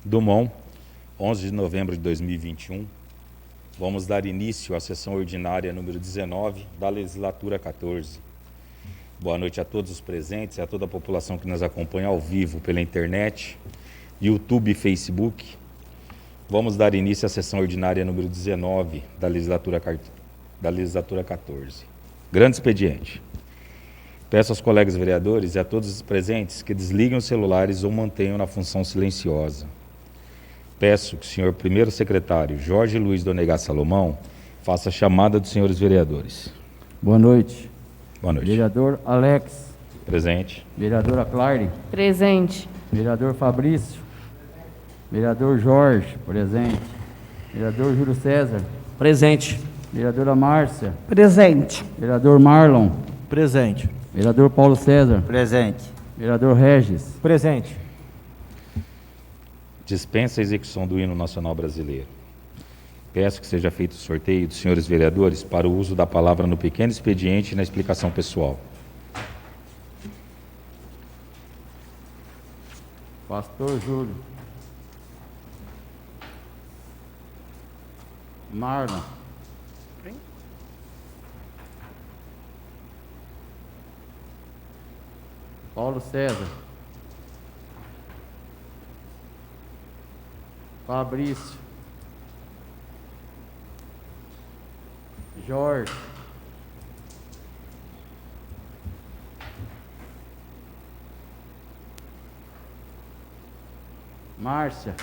Dumont, 11 de novembro de 2021. Vamos dar início à sessão ordinária número 19 da legislatura 14. Boa noite a todos os presentes e a toda a população que nos acompanha ao vivo pela internet, YouTube e Facebook. Vamos dar início à sessão ordinária número 19 da legislatura 14. Grande expediente. Peço aos colegas vereadores e a todos os presentes que desliguem os celulares ou mantenham na função silenciosa. Peço que o senhor primeiro secretário Jorge Luiz Donegas Salomão faça a chamada dos senhores vereadores. Boa noite. Boa noite. Vereador Alex. Presente. Vereadora Claire. Presente. Vereador Fabrício. Vereador Jorge. Presente. Vereador Júlio César. Presente. Vereadora Márcia. Presente. Vereador Marlon. Presente. Vereador Paulo César. Presente. Vereador Regis. Presente. Dispensa a execução do hino nacional brasileiro. Peço que seja feito o sorteio dos senhores vereadores para o uso da palavra no pequeno expediente e na explicação pessoal. Pastor Júlio. Marlon. Paulo César. Fabrício. Jorge. Márcia.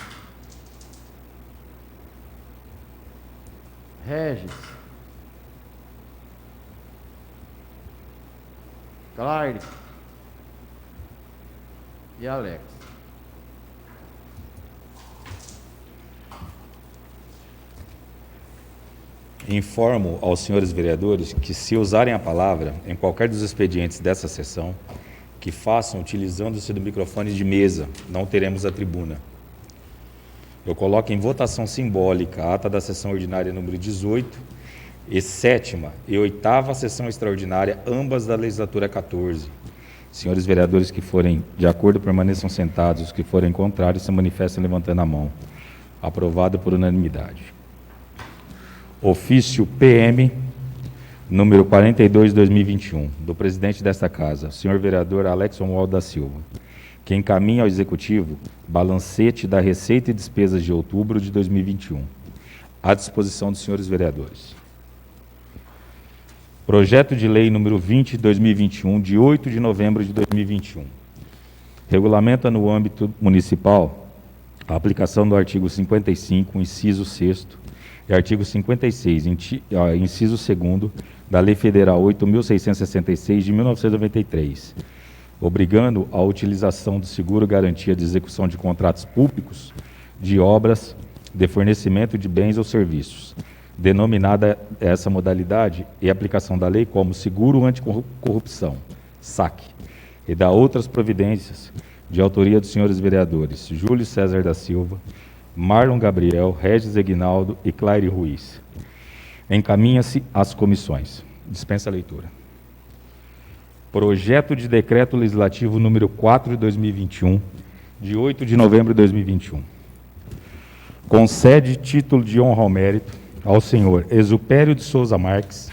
Regis. Claire. E Alex. Informo aos senhores vereadores que, se usarem a palavra em qualquer dos expedientes dessa sessão, que façam utilizando-se do microfone de mesa, não teremos a tribuna. Eu coloco em votação simbólica a ata da sessão ordinária número 18 e 7ª e 8ª sessão extraordinária, ambas da legislatura 14. Senhores vereadores que forem de acordo permaneçam sentados, os que forem contrários se manifestem levantando a mão. Aprovado por unanimidade. Ofício PM, número 42/2021, do presidente desta Casa, senhor vereador Alex Romualdo da Silva, que encaminha ao Executivo balancete da Receita e Despesas de outubro de 2021, à disposição dos senhores vereadores. Projeto de Lei número 20/2021, de 8 de novembro de 2021, regulamenta no âmbito municipal a aplicação do artigo 55, inciso 6º, e artigo 56, inciso 2º, da Lei Federal 8.666, de 1993, obrigando a utilização do seguro garantia de execução de contratos públicos de obras de fornecimento de bens ou serviços, denominada essa modalidade e aplicação da lei como seguro anticorrupção, SAC, e da outras providências de autoria dos senhores vereadores Júlio César da Silva, Marlon Gabriel, Regis Eguinaldo e Claire Ruiz. Encaminha-se às comissões. Dispensa a leitura. Projeto de Decreto Legislativo número 4 de 2021, de 8 de novembro de 2021. Concede título de honra ao mérito ao senhor Exupério de Souza Marques,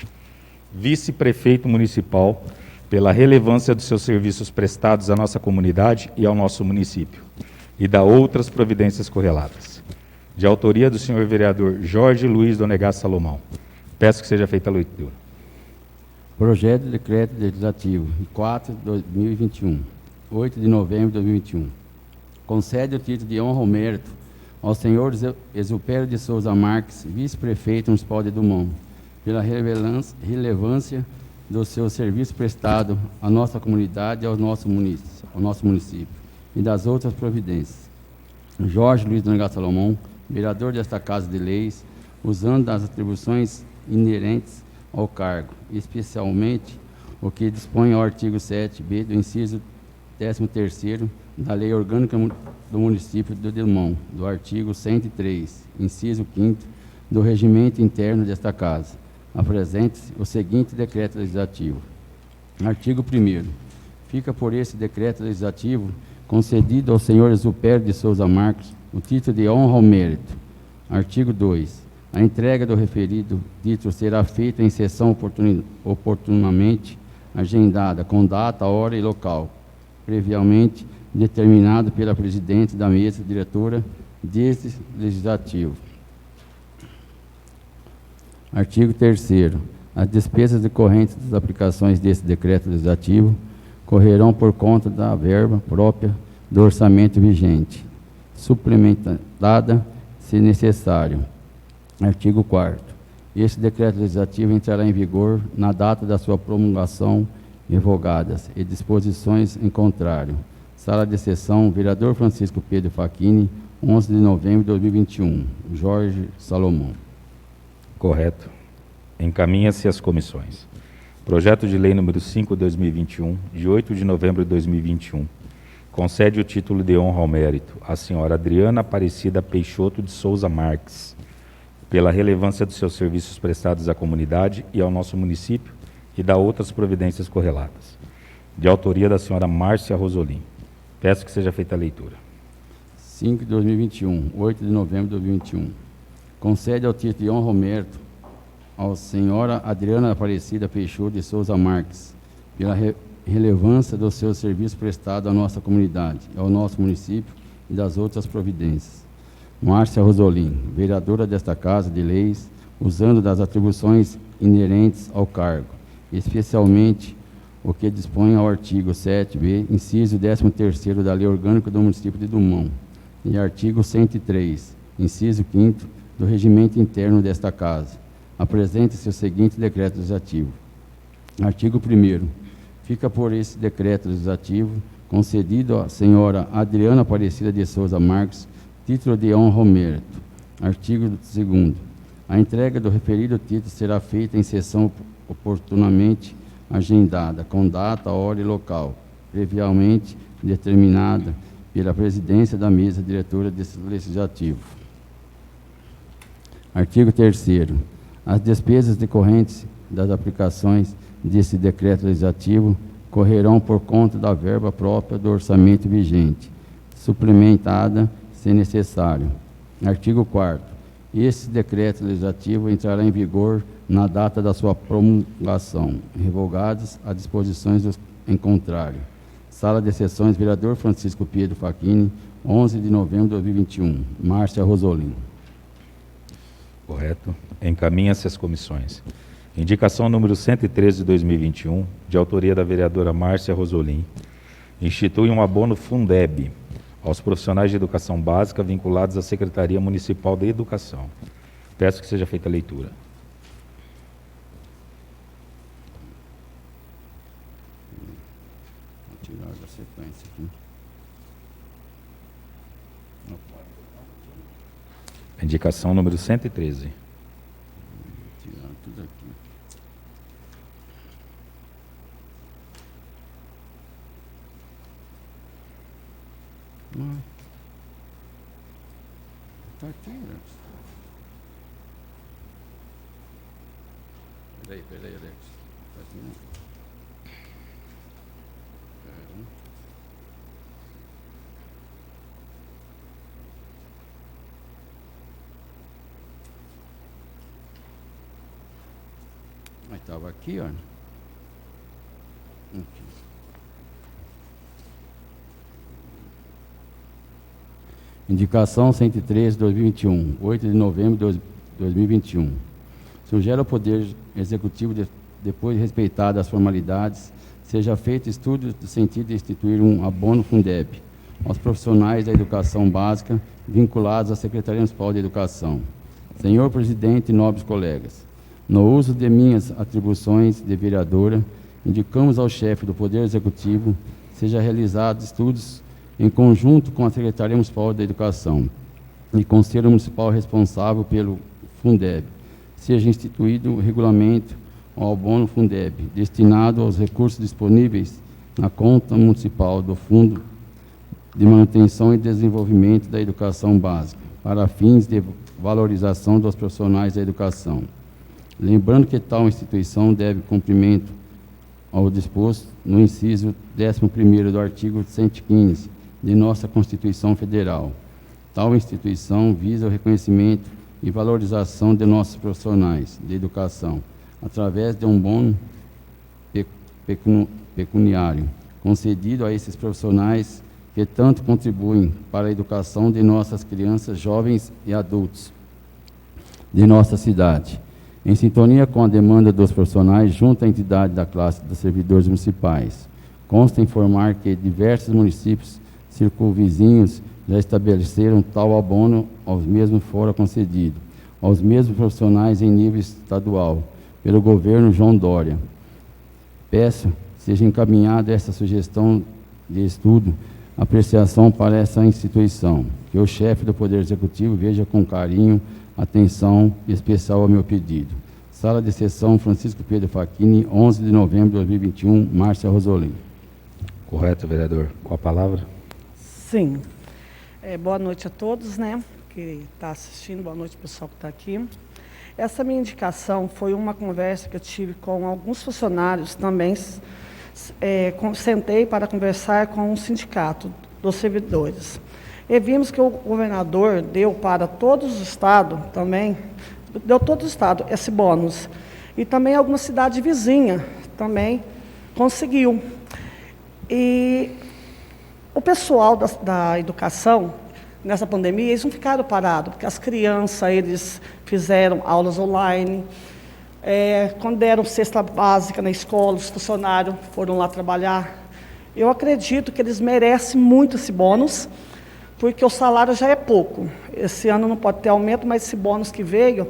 vice-prefeito municipal, pela relevância dos seus serviços prestados à nossa comunidade e ao nosso município, e da outras providências correlatas. De autoria do senhor vereador Jorge Luiz Donegas Salomão. Peço que seja feita a leitura. Projeto de Decreto Legislativo 4 de 2021, 8 de novembro de 2021. Concede o título de honra ao mérito ao senhor Exupério de Souza Marques, vice-prefeito municipal de Dumont, pela relevância do seu serviço prestado à nossa comunidade e ao nosso município, e das outras providências. Jorge Luiz Donegas Salomão, vereador desta Casa de Leis, usando das atribuições inerentes ao cargo, especialmente o que dispõe ao artigo 7b do inciso 13º da Lei Orgânica do Município de Dumont, do artigo 103, inciso 5º do Regimento Interno desta Casa. Apresente-se o seguinte decreto legislativo. Artigo 1º. Fica por esse decreto legislativo concedido ao senhor Exupério de Souza Marques o título de honra ao mérito. Artigo 2. A entrega do referido título será feita em sessão oportunamente agendada, com data, hora e local, previamente determinado pela presidente da mesa diretora deste legislativo. Artigo 3º. As despesas decorrentes das aplicações deste decreto legislativo correrão por conta da verba própria do orçamento vigente, suplementada se necessário. Artigo 4º. Este decreto legislativo entrará em vigor na data da sua promulgação, revogadas e disposições em contrário. Sala de sessão, vereador Francisco Pedro Facchini, 11 de novembro de 2021. Jorge Salomão. Correto. Encaminha-se às comissões. Projeto de Lei número 5/2021, de 8 de novembro de 2021, concede o título de honra ao mérito à senhora Adriana Aparecida Peixoto de Souza Marques, pela relevância dos seus serviços prestados à comunidade e ao nosso município e da outras providências correlatas. De autoria da senhora Márcia Rosolim. Peço que seja feita a leitura. 5 de 2021, 8 de novembro de 2021. Concede ao título de honra ao mérito à senhora Adriana Aparecida Peixoto de Souza Marques, pela relevância dos seus serviços prestados à nossa comunidade, ao nosso município e das outras providências. Márcia Rosolim, vereadora desta Casa de Leis, usando das atribuições inerentes ao cargo, especialmente o que dispõe ao artigo 7b, inciso 13º da Lei Orgânica do Município de Dumont, e artigo 103, inciso 5º do Regimento Interno desta Casa. Apresente-se o seguinte decreto legislativo. Artigo 1º. Fica por esse decreto legislativo concedido à senhora Adriana Aparecida de Souza Marques título de honra ao mérito. Artigo 2º. A entrega do referido título será feita em sessão oportunamente agendada, com data, hora e local, previamente determinada pela presidência da mesa diretora desse legislativo. Artigo 3º. As despesas decorrentes das aplicações desse decreto legislativo correrão por conta da verba própria do orçamento vigente, suplementada se necessário. Artigo 4º. Este decreto legislativo entrará em vigor na data da sua promulgação, revogadas as disposições em contrário. Sala de sessões, vereador Francisco Pedro Facchini, 11 de novembro de 2021. Márcia Rosolim. Correto. Encaminha-se às comissões. Indicação número 113 de 2021, de autoria da vereadora Márcia Rosolim, institui um abono Fundeb aos profissionais de educação básica vinculados à Secretaria Municipal de Educação. Peço que seja feita a leitura. Vou tirar da sequência aqui. Indicação número 113. Tirar tudo aqui. Tá aqui, Alex. Peraí, Alex. Tá aqui, não. Pera. Mas estava aqui, ó. Aqui. Indicação 103, 2021, 8 de novembro de 2021. Sugere ao Poder Executivo, depois de respeitadas as formalidades, seja feito estudo no sentido de instituir um abono Fundeb aos profissionais da educação básica vinculados à Secretaria Municipal de Educação. Senhor Presidente e nobres colegas, no uso de minhas atribuições de vereadora, indicamos ao chefe do Poder Executivo seja realizados estudos em conjunto com a Secretaria Municipal da Educação e Conselho Municipal responsável pelo Fundeb, seja instituído o regulamento ao abono Fundeb, destinado aos recursos disponíveis na conta municipal do Fundo de Manutenção e Desenvolvimento da Educação Básica, para fins de valorização dos profissionais da educação. Lembrando que tal instituição deve cumprimento ao disposto no inciso 11º do artigo 115 de nossa Constituição Federal, Tal instituição visa o reconhecimento e valorização de nossos profissionais de educação, através de um bônus pecuniário concedido a esses profissionais que tanto contribuem para a educação de nossas crianças, jovens e adultos de nossa cidade. Em sintonia com a demanda dos profissionais, junto à entidade da classe dos servidores municipais, consta informar que diversos municípios circunvizinhos já estabeleceram tal abono, aos mesmos fora concedido, aos mesmos profissionais em nível estadual, pelo governo João Dória. Peço seja encaminhada essa sugestão de estudo, apreciação para essa instituição, que o chefe do Poder Executivo veja com carinho, atenção especial ao meu pedido. Sala de sessão Francisco Pedro Facchini, 11 de novembro de 2021, Márcia Rosolim. Correto, vereador. Com a palavra. Sim. Boa noite a todos, né, que está assistindo, boa noite pessoal que está aqui. Essa minha indicação foi uma conversa que eu tive com alguns funcionários também, sentei para conversar com o sindicato dos servidores. E vimos que o governador deu para todos os estados também, deu todo o estado esse bônus. E também alguma cidade vizinha também conseguiu. E o pessoal da educação, nessa pandemia, eles não ficaram parados, porque as crianças, eles fizeram aulas online, quando deram cesta básica na escola, os funcionários foram lá trabalhar. Eu acredito que eles merecem muito esse bônus, porque o salário já é pouco. Esse ano não pode ter aumento, mas esse bônus que veio,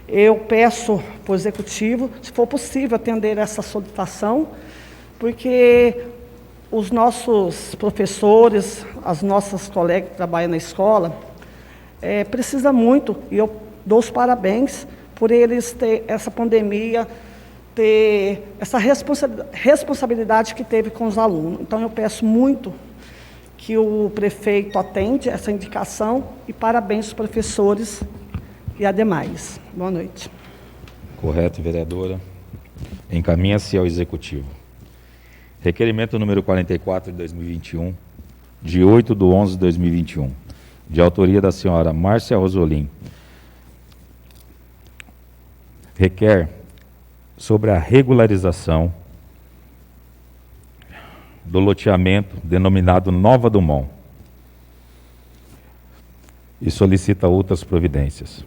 eu peço para o Executivo, se for possível, atender essa solicitação, porque os nossos professores, as nossas colegas que trabalham na escola, precisam muito, e eu dou os parabéns por eles ter essa pandemia, ter essa responsabilidade que teve com os alunos. Então, eu peço muito que o prefeito atende essa indicação e parabéns aos professores e a demais. Boa noite. Correto, vereadora. Encaminha-se ao Executivo. Requerimento número 44 de 2021, de 8/11/2021, de autoria da senhora Márcia Rosolim. Requer sobre a regularização do loteamento denominado Nova Dumont e solicita outras providências.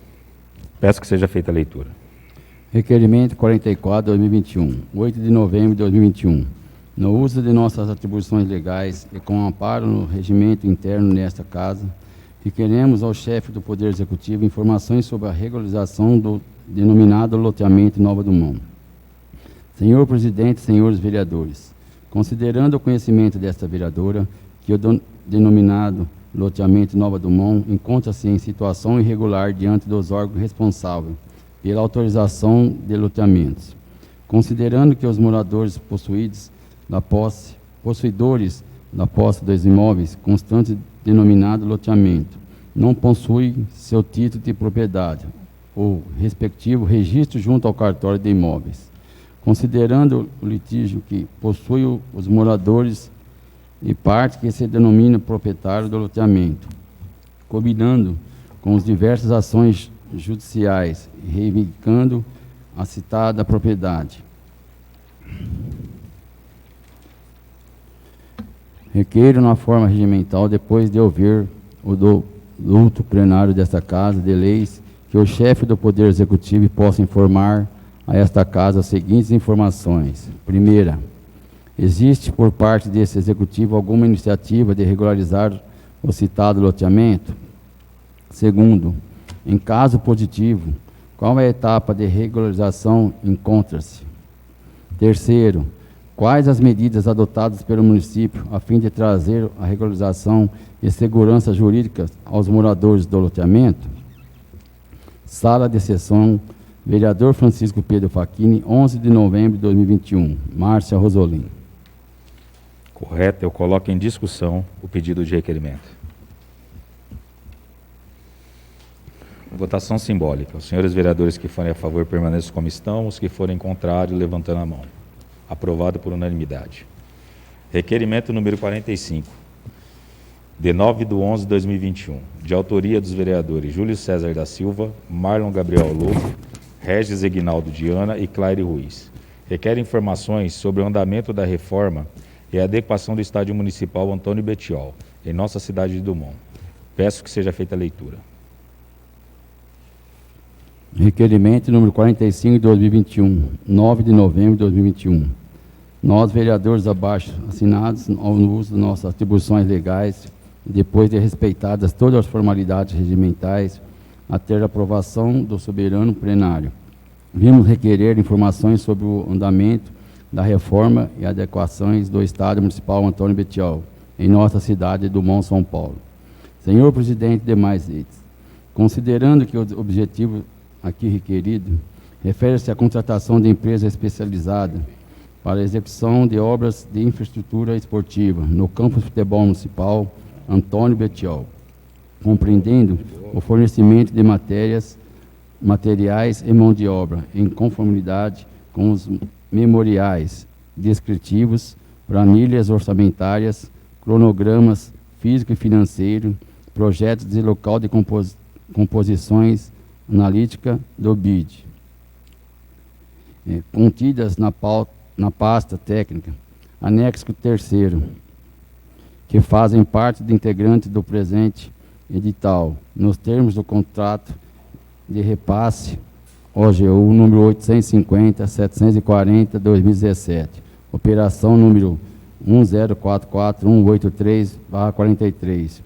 Peço que seja feita a leitura. Requerimento 44/2021, 8 de novembro de 2021. No uso de nossas atribuições legais e com amparo no regimento interno nesta Casa, requeremos ao chefe do Poder Executivo informações sobre a regularização do denominado loteamento Nova Dumont. Senhor Presidente, senhores vereadores, considerando o conhecimento desta vereadora que o denominado loteamento Nova Dumont encontra-se em situação irregular diante dos órgãos responsáveis pela autorização de loteamentos, considerando que os moradores possuidores da posse dos imóveis constantes denominado loteamento não possuem seu título de propriedade ou respectivo registro junto ao cartório de imóveis, considerando o litígio que possui os moradores e parte que se denomina proprietário do loteamento, combinando com as diversas ações judiciais e reivindicando a citada propriedade. Requeiro na forma regimental, depois de ouvir o luto plenário desta Casa de Leis, que o chefe do Poder Executivo possa informar a esta Casa as seguintes informações. Primeira, existe por parte desse Executivo alguma iniciativa de regularizar o citado loteamento? Segundo, em caso positivo, qual é a etapa de regularização encontra-se? Terceiro, quais as medidas adotadas pelo município a fim de trazer a regularização e segurança jurídica aos moradores do loteamento? Sala de sessão, vereador Francisco Pedro Facchini, 11 de novembro de 2021. Márcia Rosolim. Correto, eu coloco em discussão o pedido de requerimento. Votação simbólica. Os senhores vereadores que forem a favor permaneçam como estão, os que forem contrários, levantando a mão. Aprovado por unanimidade. Requerimento número 45, de 9/11/2021, de autoria dos vereadores Júlio César da Silva, Marlon Gabriel Lobo, Regis Eguinaldo Diana e Claire Ruiz. Requer informações sobre o andamento da reforma e a adequação do Estádio Municipal Antônio Betiol, em nossa cidade de Dumont. Peço que seja feita a leitura. Requerimento número 45 de 2021, 9 de novembro de 2021. Nós, vereadores abaixo assinados, ao uso de nossas atribuições legais, depois de respeitadas todas as formalidades regimentais, a ter a aprovação do soberano plenário, vimos requerer informações sobre o andamento da reforma e adequações do Estádio Municipal Antônio Betiol, em nossa cidade de Dumont, São Paulo. Senhor presidente, demais itens, considerando que o objetivo aqui requerido refere-se à contratação de empresa especializada para a execução de obras de infraestrutura esportiva no campo de futebol municipal Antônio Betiol, compreendendo o fornecimento de materiais e mão de obra em conformidade com os memoriais descritivos, planilhas orçamentárias, cronogramas físico e financeiro, projetos de local de composições analítica do BID, contidas na pasta técnica, anexo 3º, que fazem parte de integrantes do presente edital, nos termos do contrato de repasse OGU número 850-740-2017, operação número 1044183/43,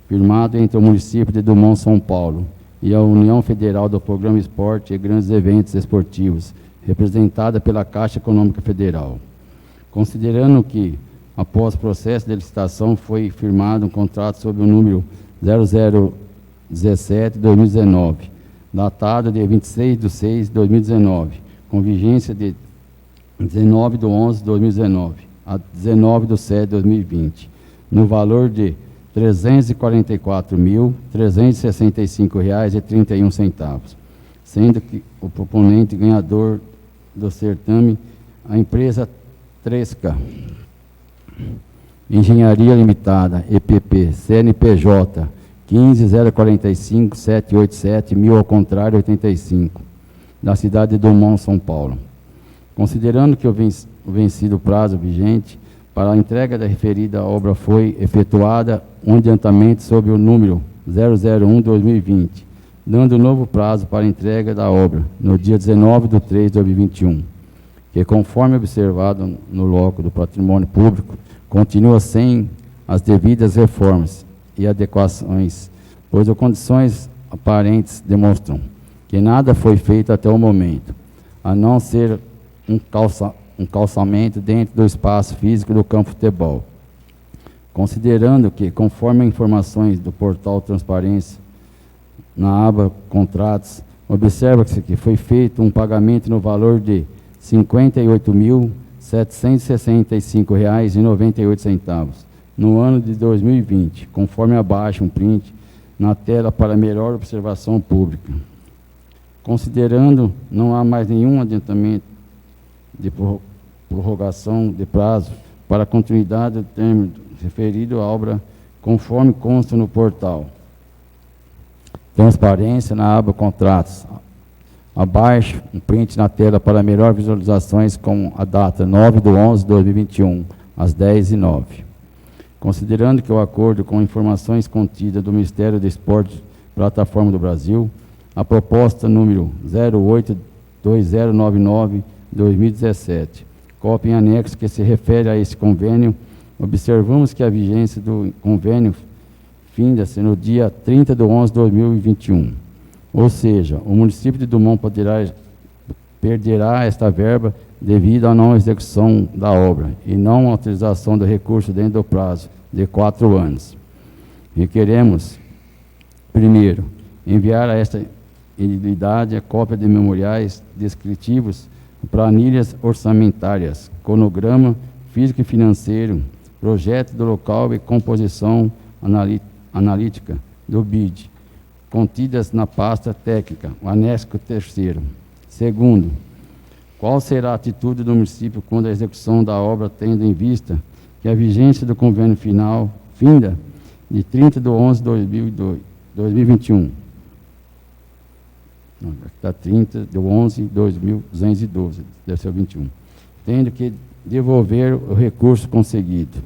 firmado entre o município de Dumont, São Paulo, e a União Federal do Programa Esporte e Grandes Eventos Esportivos, representada pela Caixa Econômica Federal. Considerando que, após o processo de licitação, foi firmado um contrato sob o número 0017/2019, datado de 26/6/2019, com vigência de 19/11/2019 a 19/7/2020, no valor de R$ 344.365,31, sendo que o proponente ganhador do certame, a empresa Tresca Engenharia Limitada, EPP, CNPJ 15.045.787.000 ao contrário 85, da cidade de Dumont, São Paulo. Considerando que o vencido prazo vigente para a entrega da referida obra foi efetuada um adiantamento sob o número 001/2020, dando novo prazo para a entrega da obra no dia 19/3/2021, que, conforme observado no loco do patrimônio público, continua sem as devidas reformas e adequações, pois as condições aparentes demonstram que nada foi feito até o momento, a não ser um calçamento dentro do espaço físico do campo de futebol. Considerando que, conforme informações do portal Transparência, na aba Contratos, observa-se que foi feito um pagamento no valor de R$ 58.765,98 no ano de 2020, conforme abaixo um print na tela para melhor observação pública. Considerando não há mais nenhum adiantamento de prorrogação de prazo para a continuidade do termo referido à obra, conforme consta no portal Transparência, na aba Contratos. Abaixo, um print na tela para melhor visualizações com a data 9/11/2021, às 10h09. Considerando que o acordo com informações contidas do Ministério do Esporte Plataforma do Brasil, a proposta número 082099/2017, cópia em anexo que se refere a esse convênio, observamos que a vigência do convênio finda-se no dia 30/11/2021. Ou seja, o município de Dumont perderá esta verba devido à não execução da obra e não à utilização do recurso dentro do prazo de 4 anos. Requeremos, primeiro, enviar a esta entidade a cópia de memoriais descritivos, planilhas orçamentárias, cronograma físico e financeiro, projeto do local e composição analítica do BID, contidas na pasta técnica, o anexo 3º. Segundo, qual será a atitude do município quando a execução da obra, tendo em vista que a vigência do convênio final finda de 30/11/2021. Não, aqui está 30/11/2212, deve ser o 21. Tendo que devolver o recurso conseguido.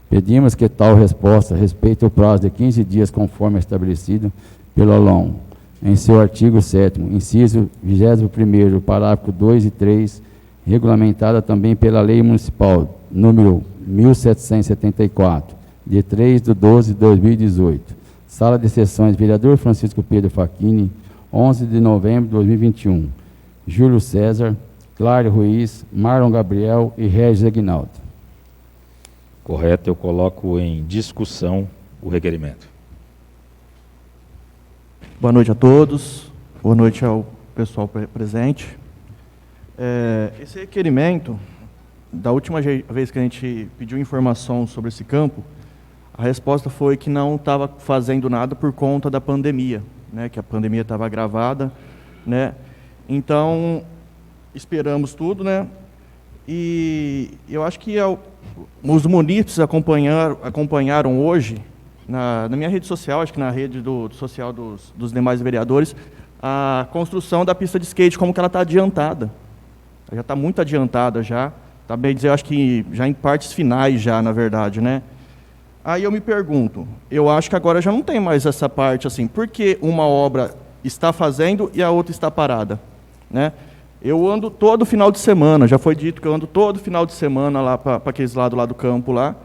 Pedimos que tal resposta respeite o prazo de 15 dias, conforme estabelecido pelo ALON, em seu artigo 7º, inciso 21º, parágrafo 2 e 3, regulamentada também pela Lei Municipal número 1774, de 3/12/2018. Sala de Sessões, vereador Francisco Pedro Facchini, 11 de novembro de 2021. Júlio César, Clário Ruiz, Marlon Gabriel e Regis Aguinaldo. Correto, eu coloco em discussão o requerimento. Boa noite a todos, boa noite ao pessoal presente. Esse requerimento, da última vez que a gente pediu informação sobre esse campo, a resposta foi que não estava fazendo nada por conta da pandemia, né, que a pandemia estava agravada, né? Então, esperamos tudo, né? E eu acho que os munícipes acompanharam hoje, na minha rede social, acho que na rede social dos demais vereadores, a construção da pista de skate, como que ela está adiantada. Ela já está muito adiantada já, tá bem dizer, acho que já em partes finais já, na verdade, né? Aí eu me pergunto, eu acho que agora já não tem mais essa parte assim, por que uma obra está fazendo e a outra está parada, né? Eu ando todo final de semana, já foi dito que eu ando todo final de semana lá para aqueles lados lá do campo lá,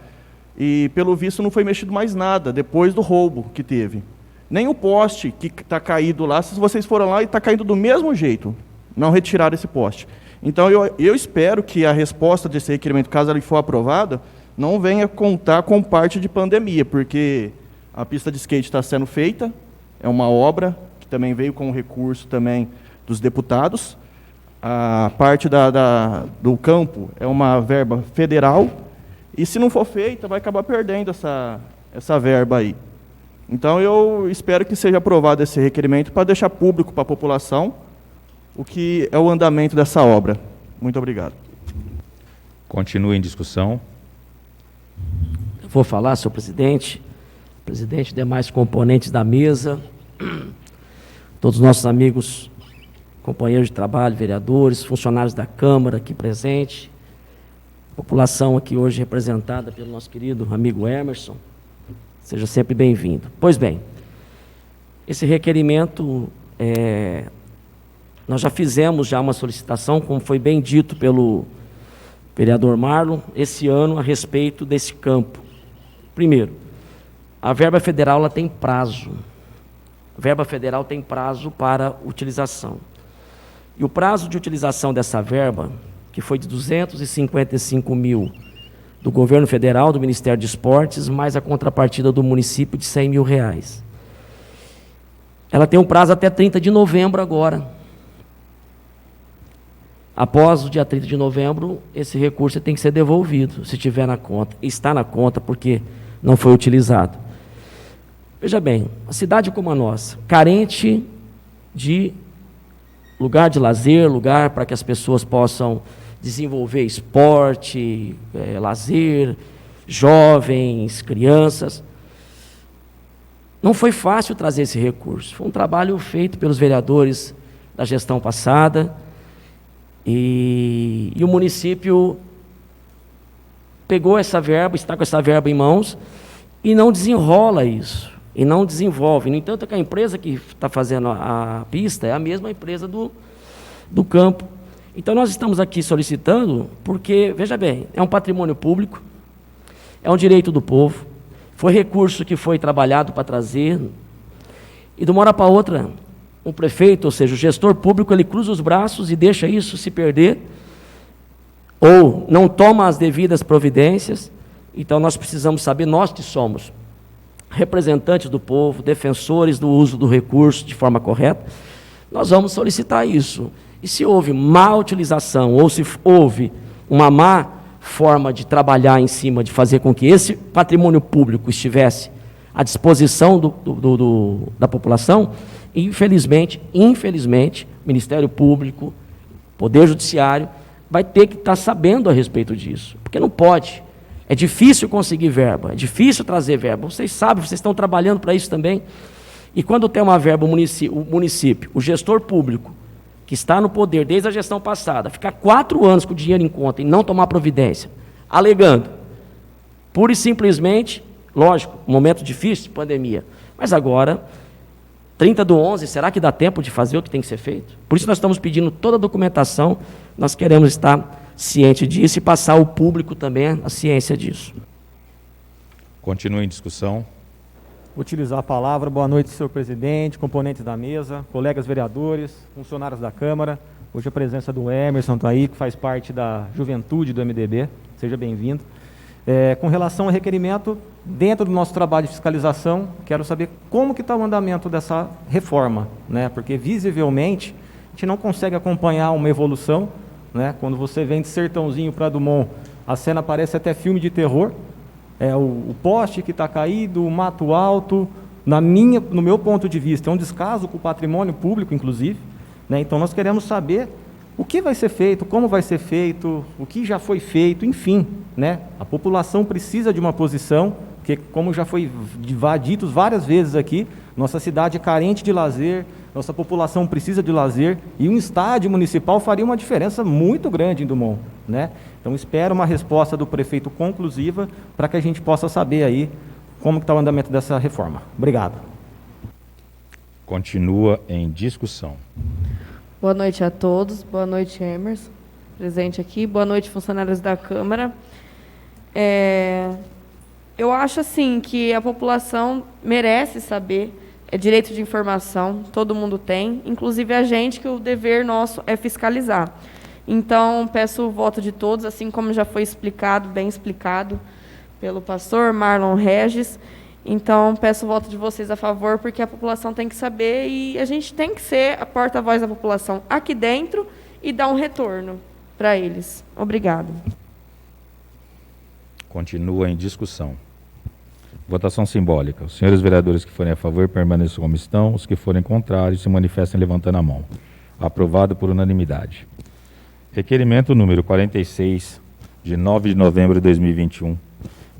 e pelo visto não foi mexido mais nada depois do roubo que teve. Nem o poste que está caído lá, se vocês foram lá e está caindo do mesmo jeito, não retiraram esse poste. Então eu espero que a resposta desse requerimento, caso ele for aprovada, não venha contar com parte de pandemia, porque a pista de skate está sendo feita, é uma obra que também veio com o recurso também dos deputados. A parte do campo é uma verba federal, e se não for feita, vai acabar perdendo essa verba aí. Então, eu espero que seja aprovado esse requerimento para deixar público para a população o que é o andamento dessa obra. Muito obrigado. Continua em discussão. Eu vou falar, senhor presidente, e demais componentes da mesa, todos os nossos amigos, companheiros de trabalho, vereadores, funcionários da Câmara aqui presente, população aqui hoje representada pelo nosso querido amigo Emerson, seja sempre bem-vindo. Pois bem, esse requerimento, nós já fizemos uma solicitação, como foi bem dito pelo vereador Marlon, esse ano a respeito desse campo. Primeiro, a verba federal ela tem prazo. A verba federal tem prazo para utilização. E o prazo de utilização dessa verba, que foi de 255 mil do governo federal, do Ministério de Esportes, mais a contrapartida do município de 100 mil reais. Ela tem um prazo até 30 de novembro agora. Após o dia 30 de novembro, esse recurso tem que ser devolvido, se estiver na conta. Está na conta porque não foi utilizado. Veja bem, uma cidade como a nossa, carente de lugar de lazer, lugar para que as pessoas possam desenvolver esporte, lazer, jovens, crianças. Não foi fácil trazer esse recurso. Foi um trabalho feito pelos vereadores da gestão passada e o município pegou essa verba, está com essa verba em mãos e não desenrola isso. E não desenvolve. No entanto, que a empresa que está fazendo a pista é a mesma empresa do campo. Então, nós estamos aqui solicitando, porque, veja bem, é um patrimônio público, é um direito do povo, foi recurso que foi trabalhado para trazer, e de uma hora para outra, o prefeito, ou seja, o gestor público, ele cruza os braços e deixa isso se perder, ou não toma as devidas providências. Então, nós precisamos saber, nós que somos representantes do povo, defensores do uso do recurso de forma correta, nós vamos solicitar isso. E se houve má utilização, ou se houve uma má forma de trabalhar em cima, de fazer com que esse patrimônio público estivesse à disposição da população, infelizmente, Ministério Público, Poder Judiciário, vai ter que estar sabendo a respeito disso, porque não pode. É difícil conseguir verba, é difícil trazer verba. Vocês sabem, vocês estão trabalhando para isso também. E quando tem uma verba, o município, o gestor público, que está no poder desde a gestão passada, ficar 4 anos com o dinheiro em conta e não tomar providência, alegando, pura e simplesmente, lógico, um momento difícil, pandemia, mas agora, 30/11, será que dá tempo de fazer o que tem que ser feito? Por isso nós estamos pedindo toda a documentação, nós queremos estar ciente disso e passar ao público também a ciência disso. Continua em discussão. Utilizar a palavra. Boa noite, senhor presidente, componentes da mesa, colegas vereadores, funcionários da Câmara. Hoje a presença do Emerson está aí, que faz parte da juventude do MDB. Seja bem-vindo. Com relação ao requerimento, dentro do nosso trabalho de fiscalização, quero saber como que está o andamento dessa reforma, né? Porque visivelmente a gente não consegue acompanhar uma evolução, né? Quando você vem de Sertãozinho para Dumont, a cena parece até filme de terror. O poste que está caído, o mato alto, no meu ponto de vista, é um descaso com o patrimônio público, inclusive, né? Então nós queremos saber o que vai ser feito, como vai ser feito, o que já foi feito, enfim, né? A população precisa de uma posição, porque como já foi dito várias vezes aqui, nossa cidade é carente de lazer, nossa população precisa de lazer, e um estádio municipal faria uma diferença muito grande em Dumont, né? Então espero uma resposta do prefeito conclusiva para que a gente possa saber aí como está o andamento dessa reforma. Obrigado. Continua em discussão. Boa noite a todos. Boa noite, Emerson, presente aqui. Boa noite, funcionários da Câmara. Eu acho assim que a população merece saber, é direito de informação, todo mundo tem, inclusive a gente, que o dever nosso é fiscalizar. Então, peço o voto de todos, assim como já foi explicado, bem explicado pelo pastor Marlon Regis. Então, peço o voto de vocês a favor, porque a população tem que saber e a gente tem que ser a porta-voz da população aqui dentro e dar um retorno para eles. Obrigado. Continua em discussão. Votação simbólica. Os senhores vereadores que forem a favor permaneçam como estão, os que forem contrários se manifestem levantando a mão. Aprovado por unanimidade. Requerimento número 46, de 9 de novembro de 2021,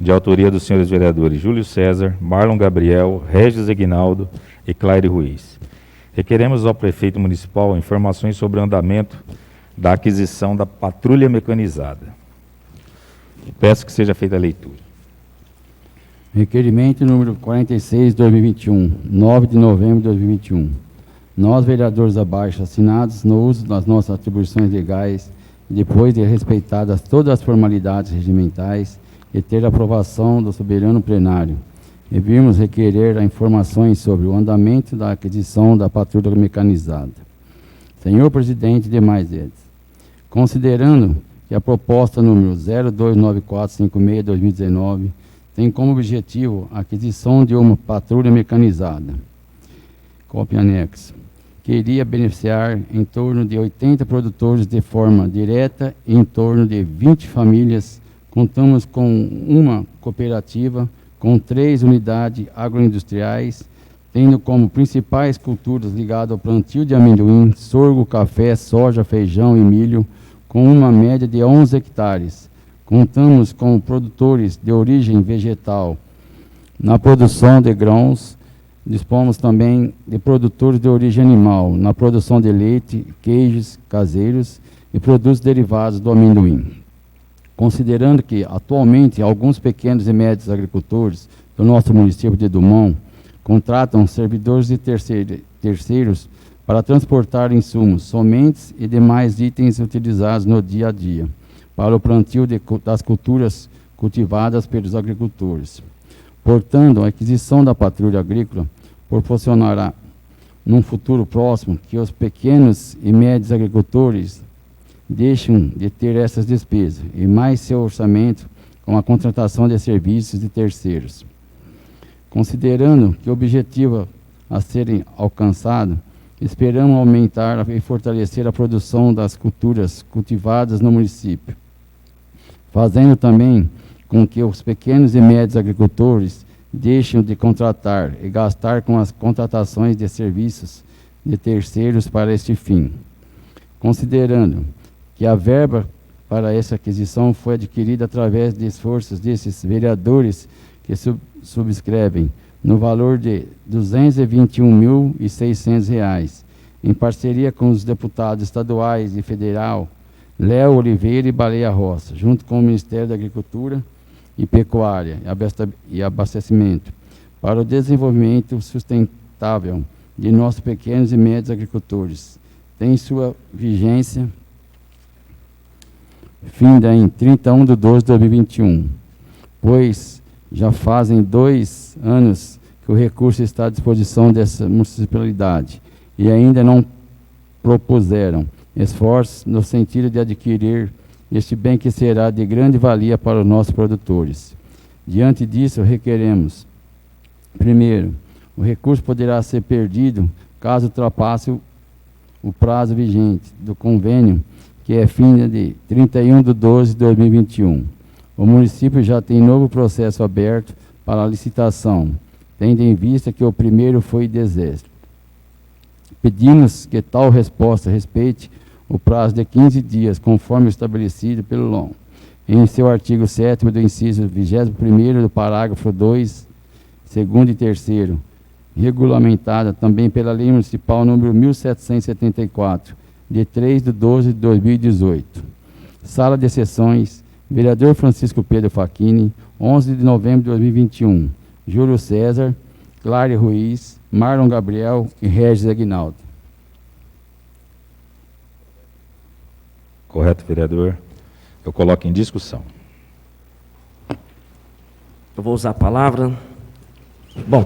de autoria dos senhores vereadores Júlio César, Marlon Gabriel, Regis Aguinaldo e Claire Ruiz. Requeremos ao prefeito municipal informações sobre o andamento da aquisição da patrulha mecanizada. Peço que seja feita a leitura. Requerimento número 46, 2021, 9 de novembro de 2021. Nós, vereadores abaixo assinados, no uso das nossas atribuições legais, depois de respeitadas todas as formalidades regimentais e ter a aprovação do soberano plenário, vimos requerer informações sobre o andamento da aquisição da patrulha mecanizada. Senhor presidente e demais eles, considerando que a proposta número 029456-2019 tem como objetivo a aquisição de uma patrulha mecanizada, cópia anexa, que iria beneficiar em torno de 80 produtores de forma direta e em torno de 20 famílias. Contamos com uma cooperativa com 3 unidades agroindustriais, tendo como principais culturas ligadas ao plantio de amendoim, sorgo, café, soja, feijão e milho, com uma média de 11 hectares. Contamos com produtores de origem vegetal na produção de grãos. Dispomos também de produtores de origem animal, na produção de leite, queijos caseiros e produtos derivados do amendoim. Considerando que, atualmente, alguns pequenos e médios agricultores do nosso município de Dumont contratam servidores e terceiros para transportar insumos, sementes e demais itens utilizados no dia a dia, para o plantio das culturas cultivadas pelos agricultores. Portanto, a aquisição da patrulha agrícola proporcionará, num futuro próximo, que os pequenos e médios agricultores deixem de ter essas despesas e mais seu orçamento com a contratação de serviços de terceiros. Considerando que o objetivo a serem alcançado, esperamos aumentar e fortalecer a produção das culturas cultivadas no município, fazendo também com que os pequenos e médios agricultores deixem de contratar e gastar com as contratações de serviços de terceiros para este fim. Considerando que a verba para essa aquisição foi adquirida através de esforços desses vereadores que subscrevem no valor de R$ 221.600, em parceria com os deputados estaduais e federal Léo Oliveira e Baleia Rossi, junto com o Ministério da Agricultura e Pecuária e Abastecimento, para o desenvolvimento sustentável de nossos pequenos e médios agricultores. Tem sua vigência finda em 31/12/2021, pois já fazem 2 anos que o recurso está à disposição dessa municipalidade e ainda não propuseram esforços no sentido de adquirir este bem que será de grande valia para os nossos produtores. Diante disso, requeremos: primeiro, o recurso poderá ser perdido caso ultrapasse o prazo vigente do convênio, que é fim de 31/12/2021. O município já tem novo processo aberto para a licitação, tendo em vista que o primeiro foi deserto. Pedimos que tal resposta respeite o prazo de 15 dias, conforme estabelecido pelo LOM, em seu artigo 7º do inciso 21º do parágrafo 2, 2º e 3º, regulamentada também pela Lei Municipal número 1774, de 3/12/2018. Sala de Sessões, vereador Francisco Pedro Facchini, 11 de novembro de 2021. Júlio César, Clária Ruiz, Marlon Gabriel e Regis Aguinaldo. Correto, vereador. Eu coloco em discussão. Eu vou usar a palavra. Bom,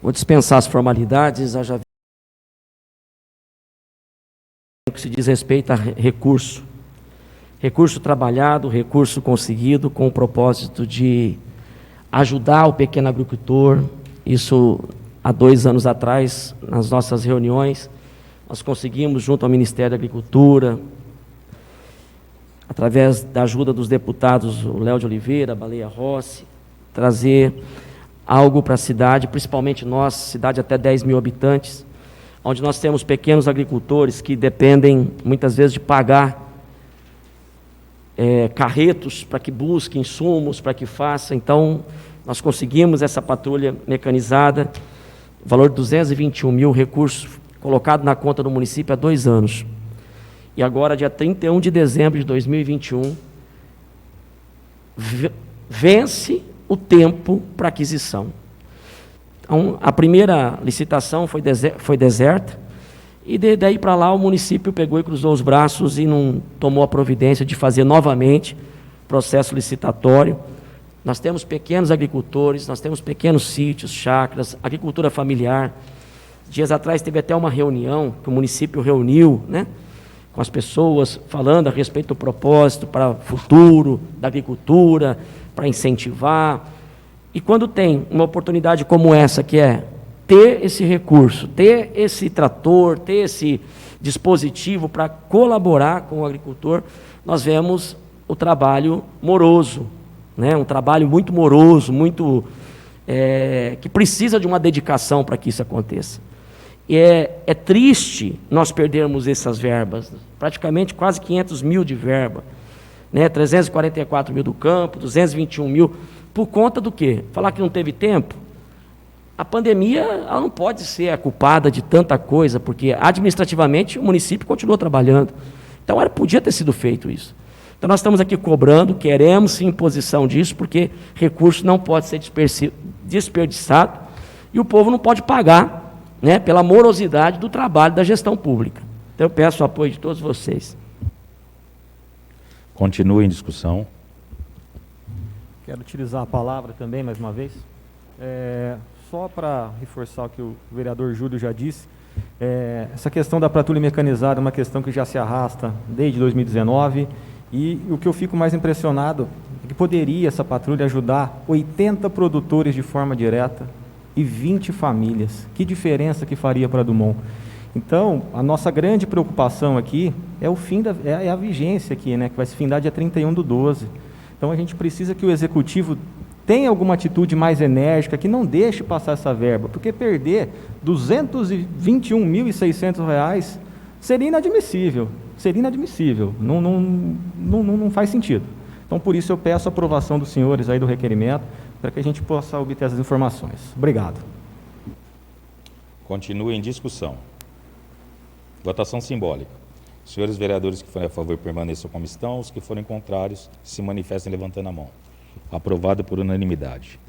vou dispensar as formalidades, haja que se diz respeito a recurso. Recurso trabalhado, recurso conseguido com o propósito de ajudar o pequeno agricultor. Isso há 2 anos atrás, nas nossas reuniões, nós conseguimos, junto ao Ministério da Agricultura, através da ajuda dos deputados o Léo de Oliveira, Baleia Rossi, trazer algo para a cidade, principalmente nós, cidade até 10 mil habitantes, onde nós temos pequenos agricultores que dependem, muitas vezes, de pagar carretos para que busquem insumos, para que faça. Então, nós conseguimos essa patrulha mecanizada, valor de 221 mil, recursos colocado na conta do município há 2 anos. E agora, dia 31 de dezembro de 2021, vence o tempo para aquisição. Então, a primeira licitação foi deserta, e daí para lá o município pegou e cruzou os braços e não tomou a providência de fazer novamente processo licitatório. Nós temos pequenos agricultores, nós temos pequenos sítios, chácaras, agricultura familiar. Dias atrás teve até uma reunião que o município reuniu, né, com as pessoas, falando a respeito do propósito para o futuro da agricultura, para incentivar. E quando tem uma oportunidade como essa, que é ter esse recurso, ter esse trator, ter esse dispositivo para colaborar com o agricultor, nós vemos o trabalho moroso, né? Um trabalho muito moroso, muito que precisa de uma dedicação para que isso aconteça. E é triste nós perdermos essas verbas, praticamente quase 500 mil de verba, né? 344 mil do campo, 221 mil, por conta do quê? Falar que não teve tempo? A pandemia, ela não pode ser a culpada de tanta coisa, porque administrativamente o município continuou trabalhando. Então, podia ter sido feito isso. Então, nós estamos aqui cobrando, queremos sim imposição disso, porque recurso não pode ser desperdiçado e o povo não pode pagar, né, pela morosidade do trabalho da gestão pública. Então, eu peço o apoio de todos vocês. Continue em discussão. Quero utilizar a palavra também, mais uma vez. Só para reforçar o que o vereador Júlio já disse, essa questão da patrulha mecanizada é uma questão que já se arrasta desde 2019, e o que eu fico mais impressionado é que poderia essa patrulha ajudar 80 produtores de forma direta e 20 famílias. Que diferença que faria para Dumont? Então, a nossa grande preocupação aqui é o fim é a vigência aqui, né, que vai se findar dia 31/12. Então, a gente precisa que o executivo tenha alguma atitude mais enérgica, que não deixe passar essa verba, porque perder R$ 221.600 seria inadmissível. seria inadmissível, não faz sentido. Então, por isso, eu peço a aprovação dos senhores aí do requerimento, para que a gente possa obter essas informações. Obrigado. Continua em discussão. Votação simbólica. Os senhores vereadores que forem a favor permaneçam como estão, os que forem contrários se manifestem levantando a mão. Aprovado por unanimidade.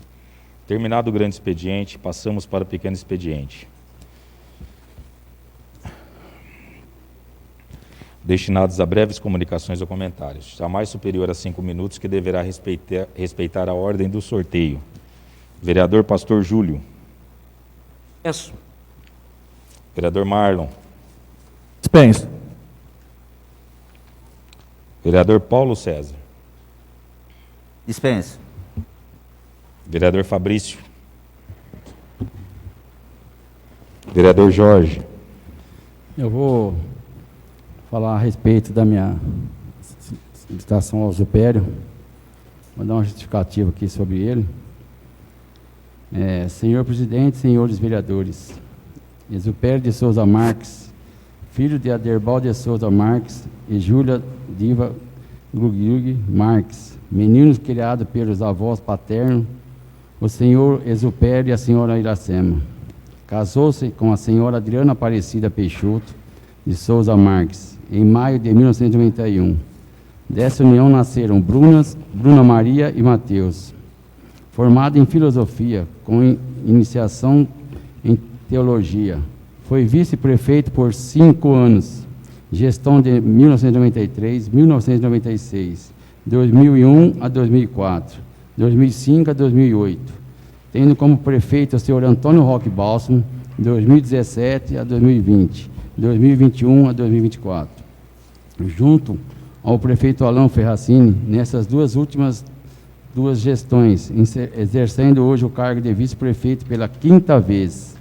Terminado o grande expediente, passamos para o pequeno expediente. Destinados a breves comunicações ou comentários, jamais superior a 5 minutos, que deverá respeitar a ordem do sorteio. Vereador Pastor Júlio. Peço. Vereador Marlon. Dispenso. Vereador Paulo César. Dispenso. Vereador Fabrício. Vereador Jorge. Eu vou falar a respeito da minha citação ao Exupério. Vou dar uma justificativa aqui sobre ele. Senhor presidente, senhores vereadores, Exupério de Souza Marques, filho de Aderbal de Souza Marques e Júlia Diva Glug Marques, menino criado pelos avós paternos, o senhor Exupério e a senhora Iracema. Casou-se com a senhora Adriana Aparecida Peixoto de Souza Marques, em maio de 1991. Dessa união nasceram Bruna Maria e Mateus. Formado em filosofia, com iniciação em teologia. Foi vice-prefeito por 5 anos, gestão de 1993, 1996, 2001 a 2004, 2005 a 2008, tendo como prefeito o senhor Antônio Roque Bálsamo, 2017 a 2020, 2021 a 2024. Junto ao prefeito Alain Ferracini, nessas últimas duas gestões, exercendo hoje o cargo de vice-prefeito pela 5ª vez.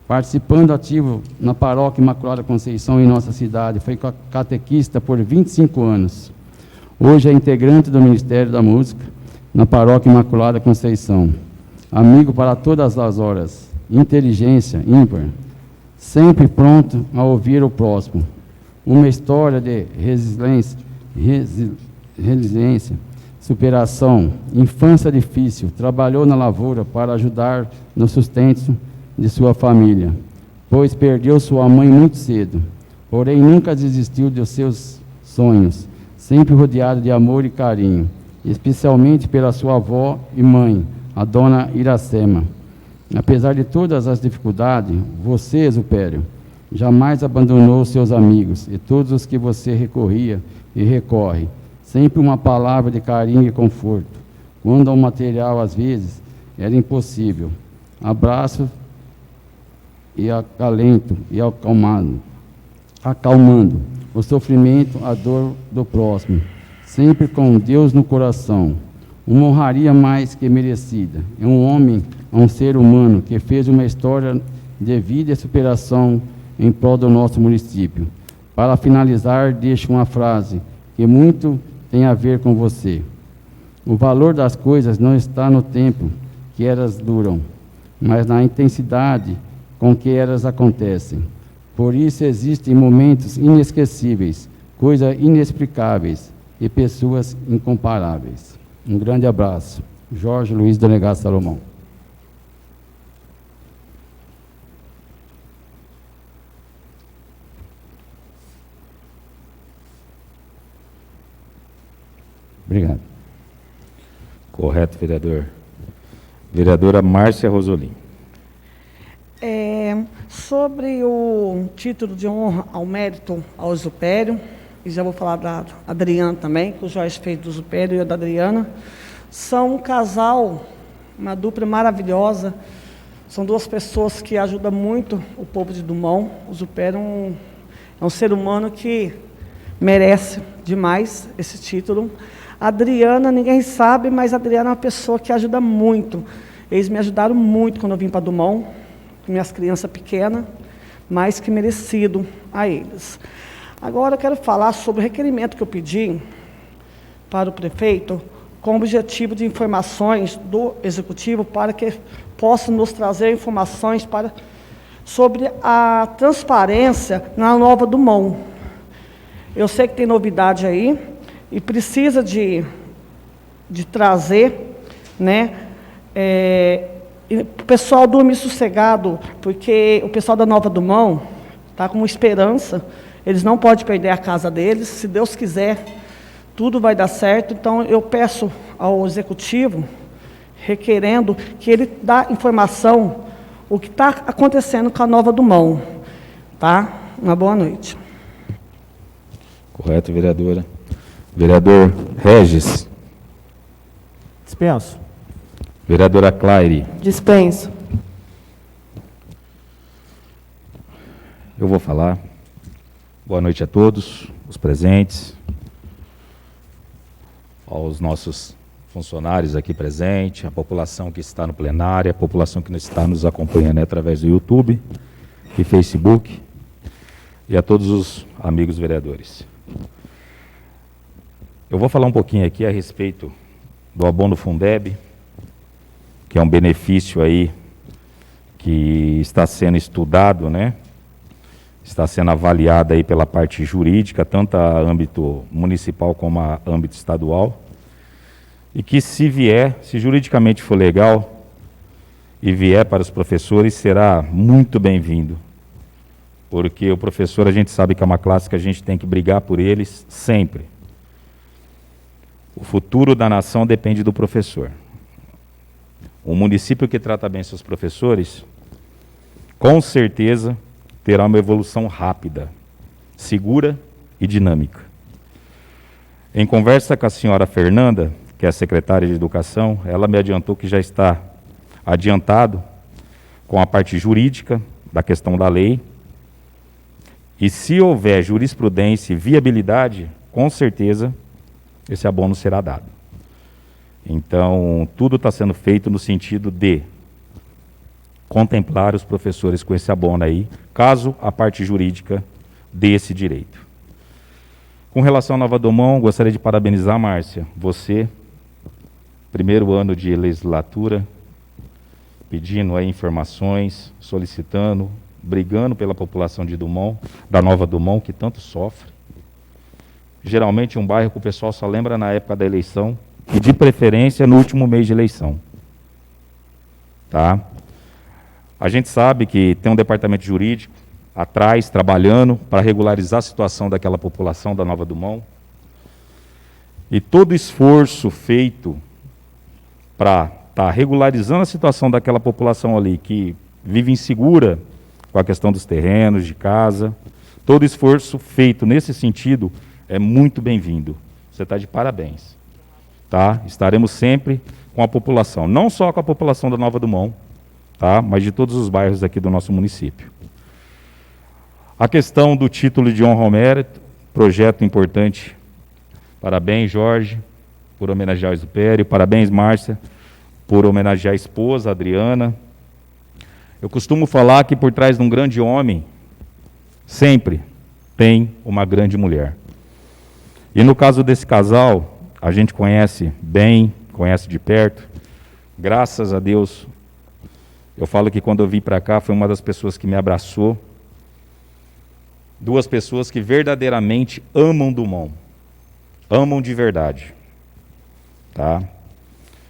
Participando ativo na Paróquia Imaculada Conceição em nossa cidade, foi catequista por 25 anos. Hoje é integrante do Ministério da Música na Paróquia Imaculada Conceição. Amigo para todas as horas, inteligência ímpar, sempre pronto a ouvir o próximo. Uma história de resiliência, superação, infância difícil, trabalhou na lavoura para ajudar no sustento de sua família, pois perdeu sua mãe muito cedo, porém nunca desistiu de seus sonhos, sempre rodeado de amor e carinho, especialmente pela sua avó e mãe, a dona Iracema. Apesar de todas as dificuldades, você, Exupério, jamais abandonou seus amigos e todos os que você recorria e recorre. Sempre uma palavra de carinho e conforto, quando ao material, às vezes, era impossível. Abraço e acalento e acalmando o sofrimento, a dor do próximo, sempre com Deus no coração. Uma honraria mais que merecida. É um homem, um ser humano que fez uma história de vida e superação em prol do nosso município. Para finalizar, deixo uma frase que muito tem a ver com você. O valor das coisas não está no tempo que elas duram, mas na intensidade com que elas acontecem. Por isso existem momentos inesquecíveis, coisas inexplicáveis e pessoas incomparáveis. Um grande abraço. Jorge Luiz, delegado Salomão. Obrigado. Correto, vereador. Vereadora Márcia Rosolim. Sobre o título de honra ao mérito ao Exupério, e já vou falar da Adriana também, que o Jorge fez do Exupério e a da Adriana, são um casal, uma dupla maravilhosa, são duas pessoas que ajudam muito o povo de Dumont. O Exupério é um ser humano que merece demais esse título. A Adriana, ninguém sabe, mas a Adriana é uma pessoa que ajuda muito. Eles me ajudaram muito quando eu vim para Dumont, com minhas crianças pequenas, mais que merecido a eles. Agora eu quero falar sobre o requerimento que eu pedi para o prefeito, com o objetivo de informações do Executivo, para que possa nos trazer informações sobre a transparência na Nova Dumont. Eu sei que tem novidade aí e precisa de trazer, né? E o pessoal dorme sossegado, porque o pessoal da Nova Dumont está com esperança. Eles não podem perder a casa deles. Se Deus quiser, tudo vai dar certo. Então, eu peço ao Executivo, requerendo que ele dê informação, o que está acontecendo com a Nova Dumont. Tá? Uma boa noite. Correto, vereadora. Vereador Regis. Dispenso. Vereadora Claire. Dispenso. Eu vou falar. Boa noite a todos, os presentes, aos nossos funcionários aqui presentes, a população que está no plenário, a população que está nos acompanhando através do YouTube e Facebook, e a todos os amigos vereadores. Eu vou falar um pouquinho aqui a respeito do abono Fundeb, que é um benefício aí que está sendo estudado, né? Está sendo avaliado aí pela parte jurídica, tanto a âmbito municipal como a âmbito estadual, e que se juridicamente for legal e vier para os professores, será muito bem-vindo, porque o professor, a gente sabe que é uma classe que a gente tem que brigar por eles sempre. O futuro da nação depende do professor. Um município que trata bem seus professores, com certeza, terá uma evolução rápida, segura e dinâmica. Em conversa com a senhora Fernanda, que é a secretária de Educação, ela me adiantou que já está adiantado com a parte jurídica da questão da lei, e se houver jurisprudência e viabilidade, com certeza, esse abono será dado. Então, tudo está sendo feito no sentido de contemplar os professores com esse abono aí, caso a parte jurídica dê esse direito. Com relação à Nova Dumont, gostaria de parabenizar, Márcia, você, primeiro ano de legislatura, pedindo aí informações, solicitando, brigando pela população de Dumont, da Nova Dumont, que tanto sofre. Geralmente um bairro que o pessoal só lembra na época da eleição, e de preferência no último mês de eleição. Tá? A gente sabe que tem um departamento jurídico atrás, trabalhando para regularizar a situação daquela população da Nova Dumont. E todo esforço feito para estar regularizando a situação daquela população ali, que vive insegura com a questão dos terrenos, de casa, todo esforço feito nesse sentido é muito bem-vindo. Você está de parabéns. Tá? Estaremos sempre com a população, não só com a população da Nova Dumont, tá? Mas de todos os bairros aqui do nosso município. A questão do título de honra ao mérito, projeto importante. Parabéns, Jorge, por homenagear o Exupério. Parabéns, Márcia, por homenagear a esposa, Adriana. Eu costumo falar que por trás de um grande homem, sempre tem uma grande mulher. E no caso desse casal, a gente conhece bem, conhece de perto. Graças a Deus, eu falo que quando eu vim para cá, foi uma das pessoas que me abraçou. Duas pessoas que verdadeiramente amam Dumont. Amam de verdade. Tá?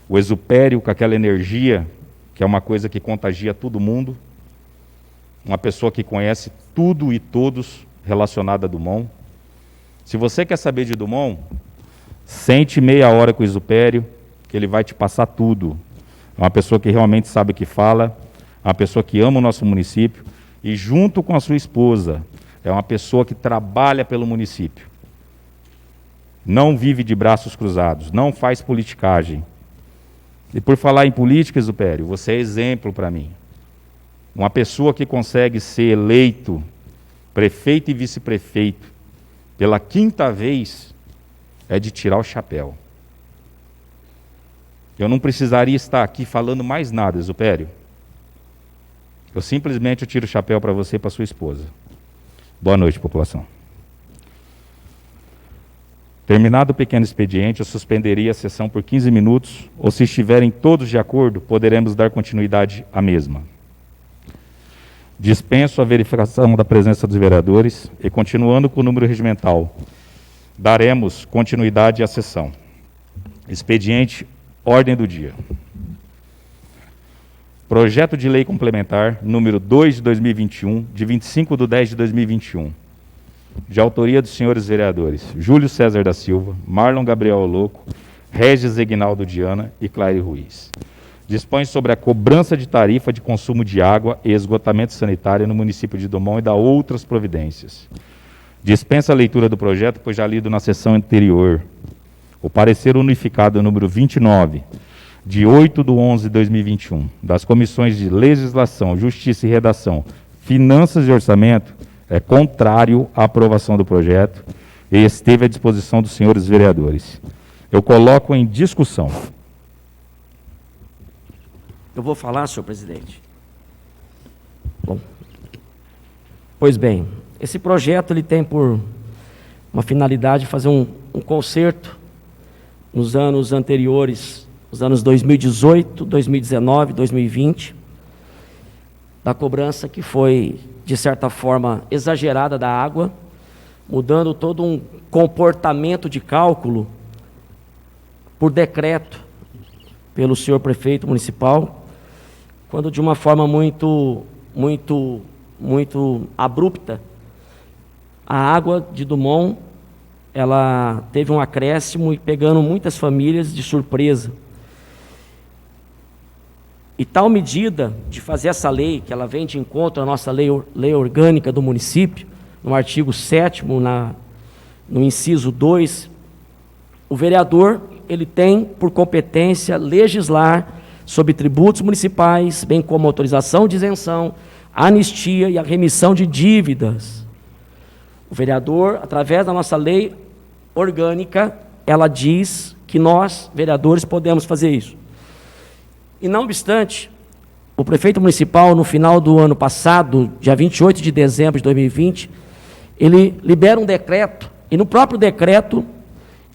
O Exupério, com aquela energia, que é uma coisa que contagia todo mundo. Uma pessoa que conhece tudo e todos relacionado a Dumont. Se você quer saber de Dumont, sente meia hora com o Exupério, que ele vai te passar tudo. É uma pessoa que realmente sabe o que fala, é uma pessoa que ama o nosso município, e junto com a sua esposa, é uma pessoa que trabalha pelo município. Não vive de braços cruzados, não faz politicagem. E por falar em política, Exupério, você é exemplo para mim. Uma pessoa que consegue ser eleito prefeito e vice-prefeito pela 5ª vez, é de tirar o chapéu. Eu não precisaria estar aqui falando mais nada, Exupério. Eu simplesmente tiro o chapéu para você e para sua esposa. Boa noite, população. Terminado o pequeno expediente, eu suspenderia a sessão por 15 minutos, ou se estiverem todos de acordo, poderemos dar continuidade à mesma. Dispenso a verificação da presença dos vereadores e, continuando com o número regimental, daremos continuidade à sessão. Expediente, ordem do dia. Projeto de Lei Complementar, número 2 de 2021, de 25/10/2021, de autoria dos senhores vereadores Júlio César da Silva, Marlon Gabriel Oloco, Regis Egnaldo Diana e Claire Ruiz. Dispõe sobre a cobrança de tarifa de consumo de água e esgotamento sanitário no município de Drummond e dá outras providências. Dispensa a leitura do projeto, pois já lido na sessão anterior. O parecer unificado número 29, de 8/11/2021, das comissões de Legislação, Justiça e Redação, Finanças e Orçamento, é contrário à aprovação do projeto e esteve à disposição dos senhores vereadores. Eu coloco em discussão. Eu vou falar, senhor presidente. Bom, pois bem, esse projeto ele tem por uma finalidade de fazer um conserto nos anos anteriores, os anos 2018, 2019, 2020, da cobrança que foi, de certa forma, exagerada da água, mudando todo um comportamento de cálculo por decreto pelo senhor prefeito municipal, quando de uma forma muito abrupta, a água de Drummond, ela teve um acréscimo e pegando muitas famílias de surpresa. E tal medida de fazer essa lei, que ela vem de encontro à nossa lei orgânica do município, no artigo 7º, no inciso 2, o vereador, ele tem por competência legislar sobre tributos municipais, bem como autorização de isenção, anistia e a remissão de dívidas. O vereador, através da nossa lei orgânica, ela diz que nós, vereadores, podemos fazer isso. E não obstante, o prefeito municipal, no final do ano passado, dia 28 de dezembro de 2020, ele libera um decreto, e no próprio decreto,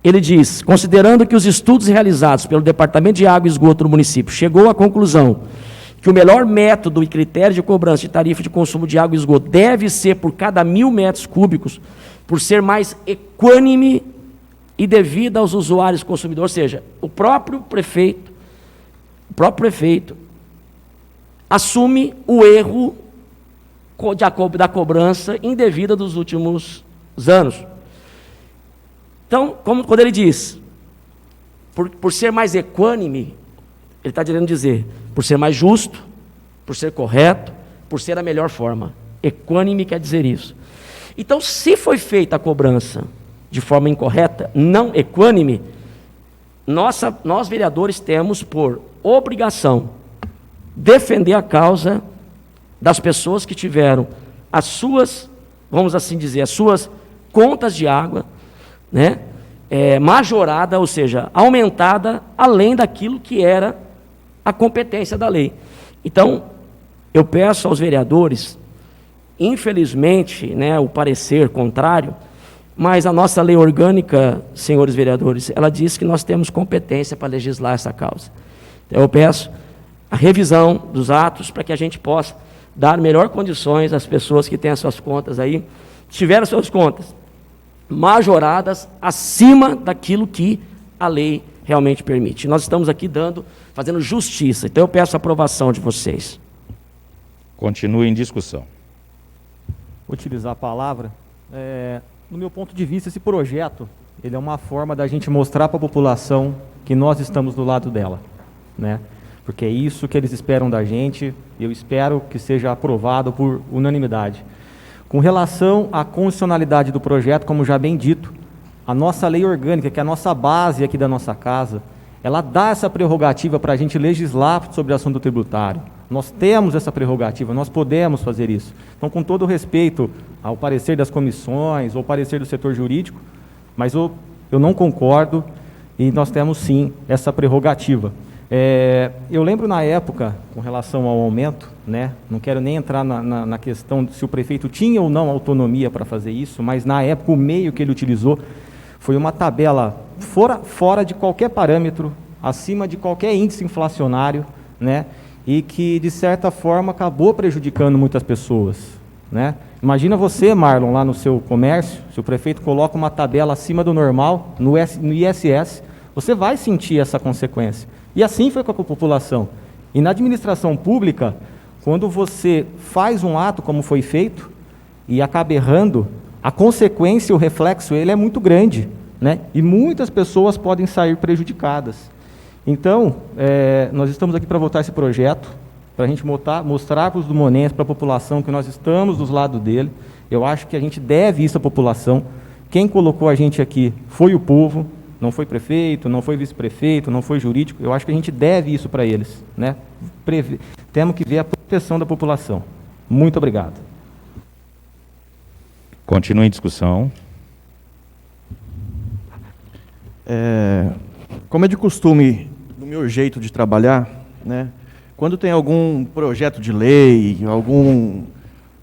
ele diz, considerando que os estudos realizados pelo Departamento de Água e Esgoto do município chegou à conclusão que o melhor método e critério de cobrança de tarifa de consumo de água e esgoto deve ser por cada 1.000 metros cúbicos, por ser mais equânime e devida aos usuários consumidores, ou seja, o próprio prefeito assume o erro da cobrança indevida dos últimos anos. Então, quando ele diz, por ser mais equânime, ele está querendo dizer, por ser mais justo, por ser correto, por ser a melhor forma. Equânime quer dizer isso. Então, se foi feita a cobrança de forma incorreta, não equânime, nós vereadores temos por obrigação defender a causa das pessoas que tiveram as suas, vamos assim dizer, as suas contas de água, né, majorada, ou seja, aumentada além daquilo que era a competência da lei. Então, eu peço aos vereadores, infelizmente, né, o parecer contrário, mas a nossa lei orgânica, senhores vereadores, ela diz que nós temos competência para legislar essa causa. Então, eu peço a revisão dos atos para que a gente possa dar melhores condições às pessoas que têm as suas contas aí, tiveram as suas contas majoradas acima daquilo que a lei realmente permite. Nós estamos aqui fazendo justiça, então eu peço a aprovação de vocês. Continue em discussão. Vou utilizar a palavra. No meu ponto de vista, esse projeto, ele é uma forma da gente mostrar para a população que nós estamos do lado dela, né? Porque é isso que eles esperam da gente, e eu espero que seja aprovado por unanimidade. Com relação à constitucionalidade do projeto, como já bem dito, a nossa lei orgânica, que é a nossa base aqui da nossa casa, ela dá essa prerrogativa para a gente legislar sobre o assunto tributário. Nós temos essa prerrogativa, nós podemos fazer isso. Então, com todo o respeito ao parecer das comissões, ou parecer do setor jurídico, mas eu não concordo, e nós temos sim essa prerrogativa. Eu lembro na época, com relação ao aumento, né, não quero nem entrar na questão de se o prefeito tinha ou não autonomia para fazer isso, mas na época o meio que ele utilizou foi uma tabela fora de qualquer parâmetro, acima de qualquer índice inflacionário, né, e que, de certa forma, acabou prejudicando muitas pessoas, né? Imagina você, Marlon, lá no seu comércio, se o prefeito coloca uma tabela acima do normal no ISS, você vai sentir essa consequência. E assim foi com a população. E na administração pública, quando você faz um ato como foi feito e acaba errando, a consequência, o reflexo, ele é muito grande, né? E muitas pessoas podem sair prejudicadas. Então, nós estamos aqui para votar esse projeto, para a gente mostrar para os dumonenses, para a população, que nós estamos dos lados dele. Eu acho que a gente deve isso à população. Quem colocou a gente aqui foi o povo, não foi prefeito, não foi vice-prefeito, não foi jurídico. Eu acho que a gente deve isso para eles, né? Temos que ver a proteção da população. Muito obrigado. Continua em discussão. Como é de costume, no meu jeito de trabalhar, né, quando tem algum projeto de lei, algum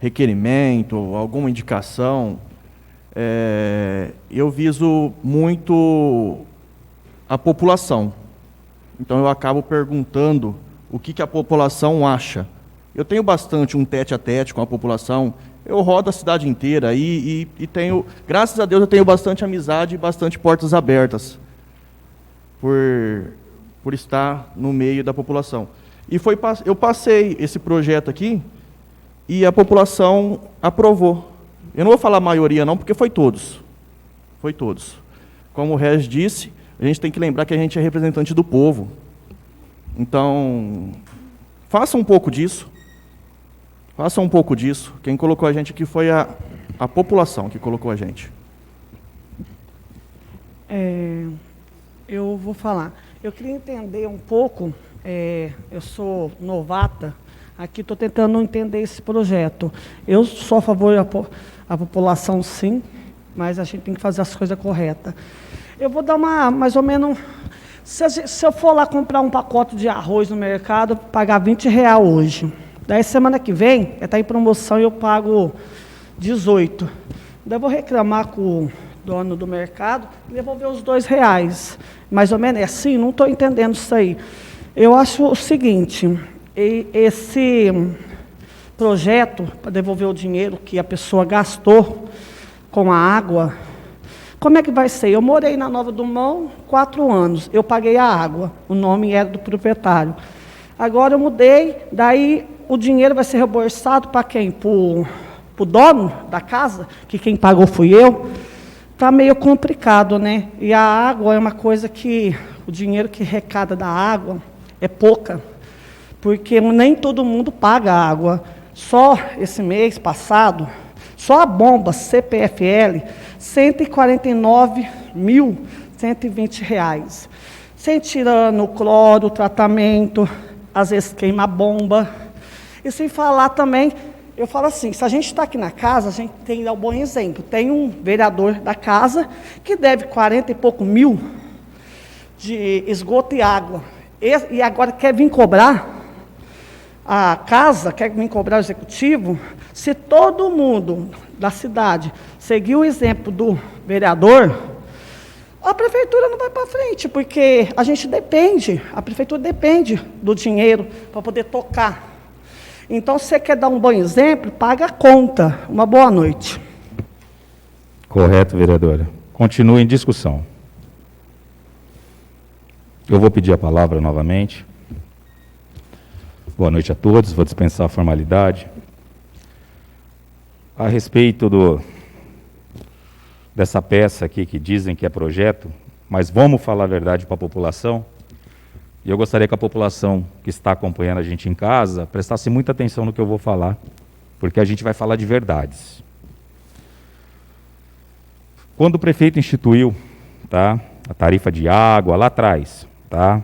requerimento, alguma indicação, eu viso muito a população. Então eu acabo perguntando o que a população acha. Eu tenho bastante um tete-a-tete com a população, eu rodo a cidade inteira e tenho, graças a Deus, eu tenho bastante amizade e bastante portas abertas por estar no meio da população. E eu passei esse projeto aqui e a população aprovou. Eu não vou falar a maioria não, porque foi todos. Foi todos. Como o Regis disse, a gente tem que lembrar que a gente é representante do povo. Então, faça um pouco disso. Faça um pouco disso. Quem colocou a gente aqui foi a população que colocou a gente. Eu vou falar. Eu queria entender um pouco, eu sou novata, aqui estou tentando entender esse projeto. Eu sou a favor da população, sim, mas a gente tem que fazer as coisas corretas. Eu vou dar mais ou menos... Se eu for lá comprar um pacote de arroz no mercado, pagar R$20 hoje. Daí, semana que vem, está em promoção e eu pago 18. Daí eu vou reclamar com o dono do mercado e devolver os R$2. Mais ou menos é assim? Não estou entendendo isso aí. Eu acho o seguinte, esse projeto para devolver o dinheiro que a pessoa gastou com a água, como é que vai ser? Eu morei na Nova Dumont 4 anos, eu paguei a água, o nome era do proprietário. Agora eu mudei, daí o dinheiro vai ser reembolsado para quem? Para o dono da casa, que quem pagou fui eu. Está meio complicado, né? E a água é uma coisa que, o dinheiro que arrecada da água é pouca, porque nem todo mundo paga a água. Só esse mês passado, só a bomba CPFL, R$149.120. Sem tirando o cloro, o tratamento, às vezes queima a bomba. E sem falar também, eu falo assim, se a gente está aqui na casa, a gente tem que dar um bom exemplo. Tem um vereador da casa que deve 40 e pouco mil de esgoto e água. E agora quer vir cobrar a casa, quer vir cobrar o executivo. Se todo mundo da cidade seguir o exemplo do vereador, a prefeitura não vai para frente, porque a gente depende, a prefeitura depende do dinheiro para poder tocar. Então, se você quer dar um bom exemplo, paga a conta. Uma boa noite. Correto, vereadora. Continue em discussão. Eu vou pedir a palavra novamente. Boa noite a todos, vou dispensar a formalidade. A respeito dessa peça aqui que dizem que é projeto, mas vamos falar a verdade para a população. E eu gostaria que a população que está acompanhando a gente em casa prestasse muita atenção no que eu vou falar, porque a gente vai falar de verdades. Quando o prefeito instituiu, tá, a tarifa de água lá atrás, tá,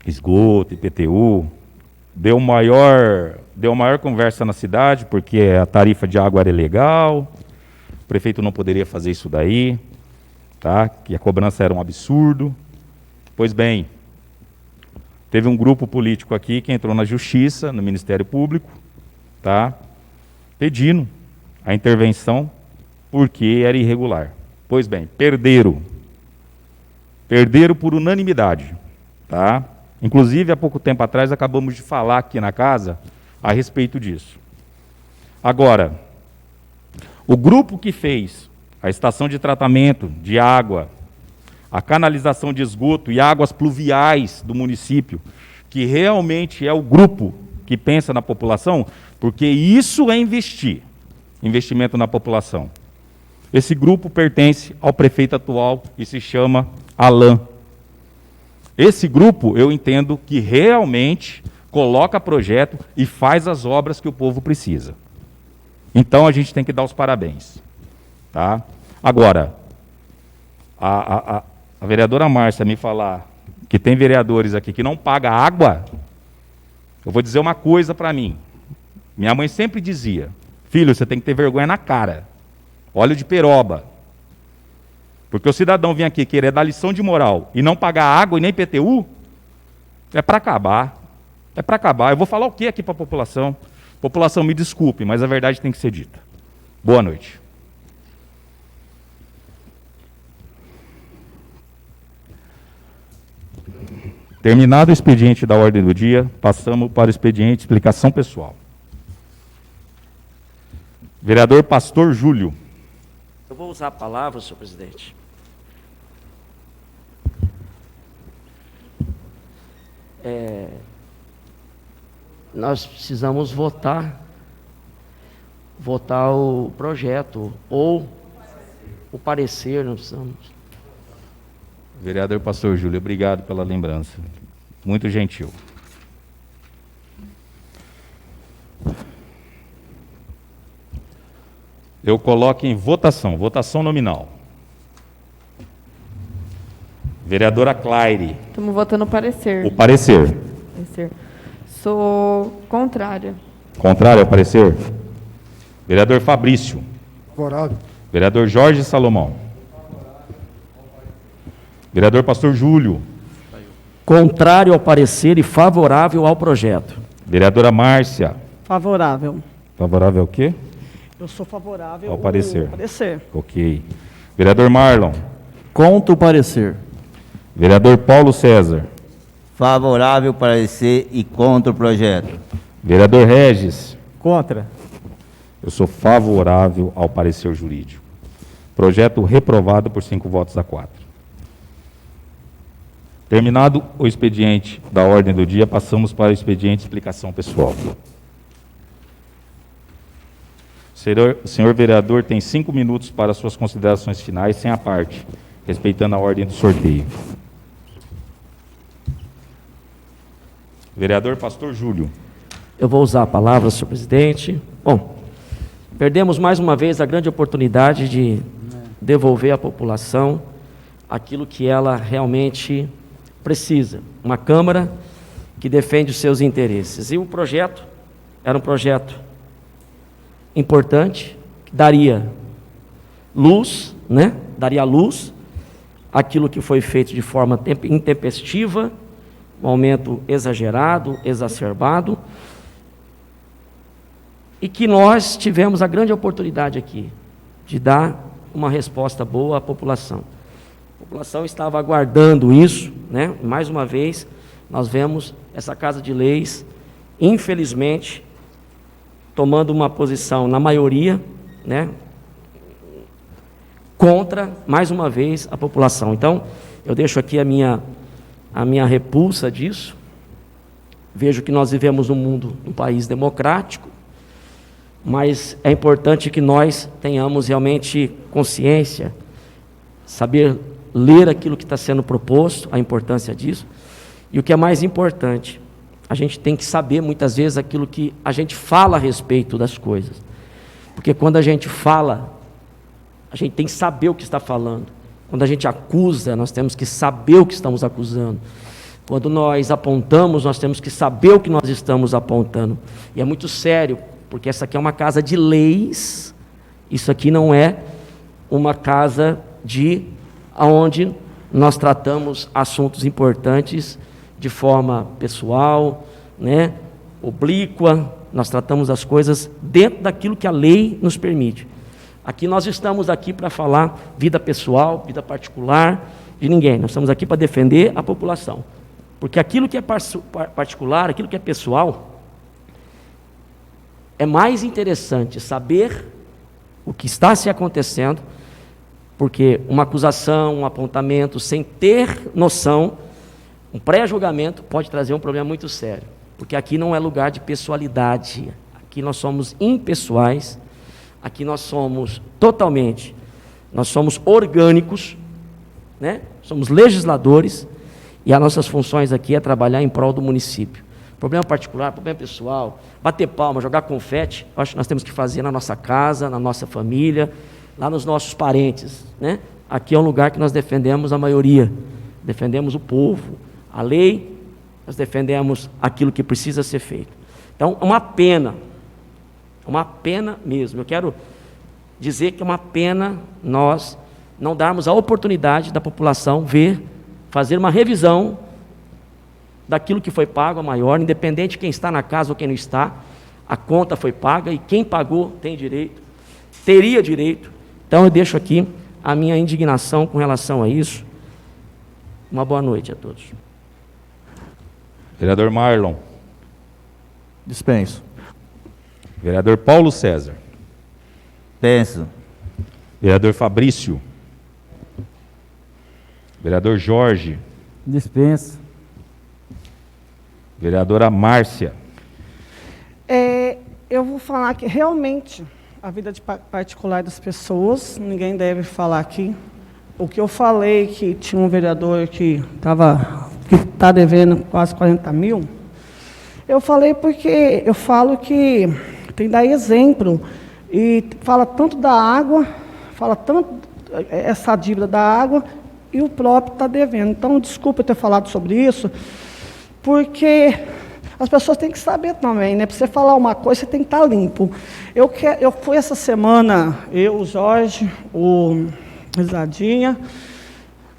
esgoto, IPTU, deu maior conversa na cidade, porque a tarifa de água era ilegal, o prefeito não poderia fazer isso daí, tá, que a cobrança era um absurdo. Pois bem, teve um grupo político aqui que entrou na Justiça, no Ministério Público, tá, pedindo a intervenção porque era irregular. Pois bem, perderam por unanimidade, tá? Inclusive, há pouco tempo atrás, acabamos de falar aqui na casa a respeito disso. Agora, o grupo que fez a estação de tratamento de água, a canalização de esgoto e águas pluviais do município, que realmente é o grupo que pensa na população, porque isso é investimento na população. Esse grupo pertence ao prefeito atual e se chama Alain. Esse grupo, eu entendo que realmente coloca projeto e faz as obras que o povo precisa. Então a gente tem que dar os parabéns. Tá? Agora, a vereadora Márcia me falar que tem vereadores aqui que não pagam água, eu vou dizer uma coisa para mim. Minha mãe sempre dizia, filho, você tem que ter vergonha na cara. Óleo de peroba. Porque o cidadão vem aqui querer dar lição de moral e não pagar água e nem PTU, é para acabar. É para acabar. Eu vou falar o que aqui para a população? População, me desculpe, mas a verdade tem que ser dita. Boa noite. Terminado o expediente da ordem do dia, passamos para o expediente de explicação pessoal. Vereador Pastor Júlio. Eu vou usar a palavra, senhor presidente. Nós precisamos votar o projeto, ou o parecer, nós precisamos. Vereador Pastor Júlio, obrigado pela lembrança. Muito gentil. Eu coloco em votação nominal. Vereadora Claire. Estamos votando o parecer. O parecer. Parecer. Sou contrária. Contrário ao parecer? Vereador Fabrício. Favorável. Vereador Jorge Salomão. Vereador Pastor Júlio. Contrário ao parecer e favorável ao projeto. Vereadora Márcia. Favorável. Favorável ao quê? Eu sou favorável Ao parecer. ao parecer. Ok. Vereador Marlon. Contra o parecer. Vereador Paulo César. Favorável ao parecer e contra o projeto. Vereador Regis. Contra. Eu sou favorável ao parecer jurídico. Projeto reprovado por 5 votos a 4. Terminado o expediente da ordem do dia, passamos para o expediente de explicação pessoal. Senhor vereador tem 5 minutos para suas considerações finais, sem a parte, respeitando a ordem do sorteio. Vereador Pastor Júlio. Eu vou usar a palavra, senhor presidente. Bom, perdemos mais uma vez a grande oportunidade de devolver à população aquilo que ela realmente precisa. Uma Câmara que defende os seus interesses. E o projeto era um projeto importante, que daria luz, né? Daria luz àquilo que foi feito de forma intempestiva, um aumento exagerado, exacerbado, e que nós tivemos a grande oportunidade aqui de dar uma resposta boa à população. A população estava aguardando isso, né? Mais uma vez, nós vemos essa Casa de Leis, infelizmente, tomando uma posição, na maioria, né? Contra, mais uma vez, a população. Então, eu deixo aqui a minha repulsa disso. Vejo que nós vivemos num país democrático, mas é importante que nós tenhamos realmente consciência, saber ler aquilo que está sendo proposto, a importância disso, e o que é mais importante, a gente tem que saber muitas vezes aquilo que a gente fala a respeito das coisas, porque quando a gente fala, a gente tem que saber o que está falando. Quando a gente acusa, nós temos que saber o que estamos acusando. Quando nós apontamos, nós temos que saber o que nós estamos apontando. E é muito sério, porque essa aqui é uma casa de leis, isso aqui não é uma casa onde nós tratamos assuntos importantes de forma pessoal, né, oblíqua, nós tratamos as coisas dentro daquilo que a lei nos permite. Aqui nós estamos aqui para falar vida pessoal, vida particular de ninguém, nós estamos aqui para defender a população. Porque aquilo que é particular, aquilo que é pessoal, é mais interessante saber o que está se acontecendo, porque uma acusação, um apontamento, sem ter noção, um pré-julgamento pode trazer um problema muito sério. Porque aqui não é lugar de pessoalidade, aqui nós somos impessoais, aqui nós somos nós somos orgânicos, né? Somos legisladores, e as nossas funções aqui é trabalhar em prol do município. Problema particular, problema pessoal, bater palma, jogar confete, acho que nós temos que fazer na nossa casa, na nossa família, lá nos nossos parentes, né? Aqui é um lugar que nós defendemos a maioria, defendemos o povo, a lei, nós defendemos aquilo que precisa ser feito. Então, é uma pena mesmo. Eu quero dizer que é uma pena nós não darmos a oportunidade da população fazer uma revisão daquilo que foi pago a maior, independente de quem está na casa ou quem não está, a conta foi paga e quem pagou tem direito, teria direito. Então eu deixo aqui a minha indignação com relação a isso. Uma boa noite a todos. Vereador Marlon. Dispenso. Vereador Paulo César. Penso. Vereador Fabrício. Vereador Jorge. Dispenso. Vereadora Márcia. Eu vou falar que realmente a vida particular das pessoas, ninguém deve falar aqui. O que eu falei, que tinha um vereador que está devendo quase 40 mil, eu falei porque eu falo que tem que dar exemplo, e fala tanto da água, fala tanto essa dívida da água, e o próprio está devendo. Então, desculpa eu ter falado sobre isso, porque as pessoas têm que saber também, né? Para você falar uma coisa, você tem que estar limpo. Eu fui essa semana, o Jorge, o Risadinha,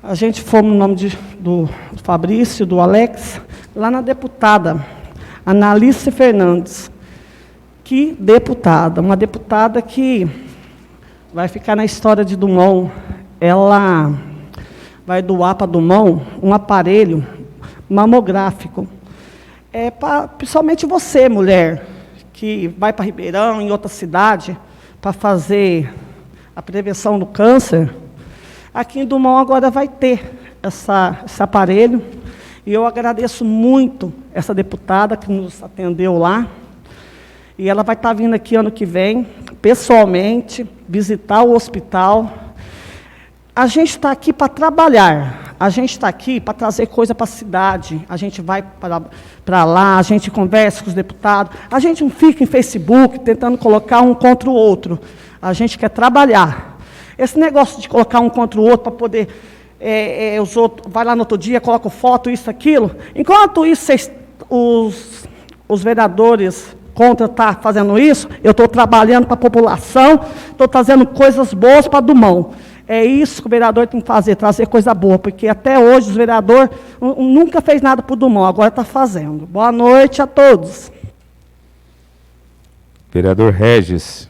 a gente fomos no nome do Fabrício, do Alex, lá na deputada, Analice Fernandes. Que deputada, uma deputada que vai ficar na história de Dumont. Ela vai doar para Dumont um aparelho mamográfico. Principalmente você, mulher, que vai para Ribeirão, em outra cidade, para fazer a prevenção do câncer. Aqui em Dumont agora vai ter esse aparelho. E eu agradeço muito essa deputada que nos atendeu lá. E ela vai estar vindo aqui ano que vem, pessoalmente, visitar o hospital. A gente está aqui para trabalhar, a gente está aqui para trazer coisa para a cidade. A gente vai para lá, a gente conversa com os deputados, a gente não fica em Facebook tentando colocar um contra o outro. A gente quer trabalhar. Esse negócio de colocar um contra o outro para poder, os outros, vai lá no outro dia, coloca foto, isso, aquilo. Enquanto isso, os vereadores contra está fazendo isso, eu estou trabalhando para a população, estou trazendo coisas boas para Dumont. É isso que o vereador tem que fazer, trazer coisa boa, porque até hoje os vereadores nunca fez nada para o Dumont, agora está fazendo. Boa noite a todos. Vereador Regis.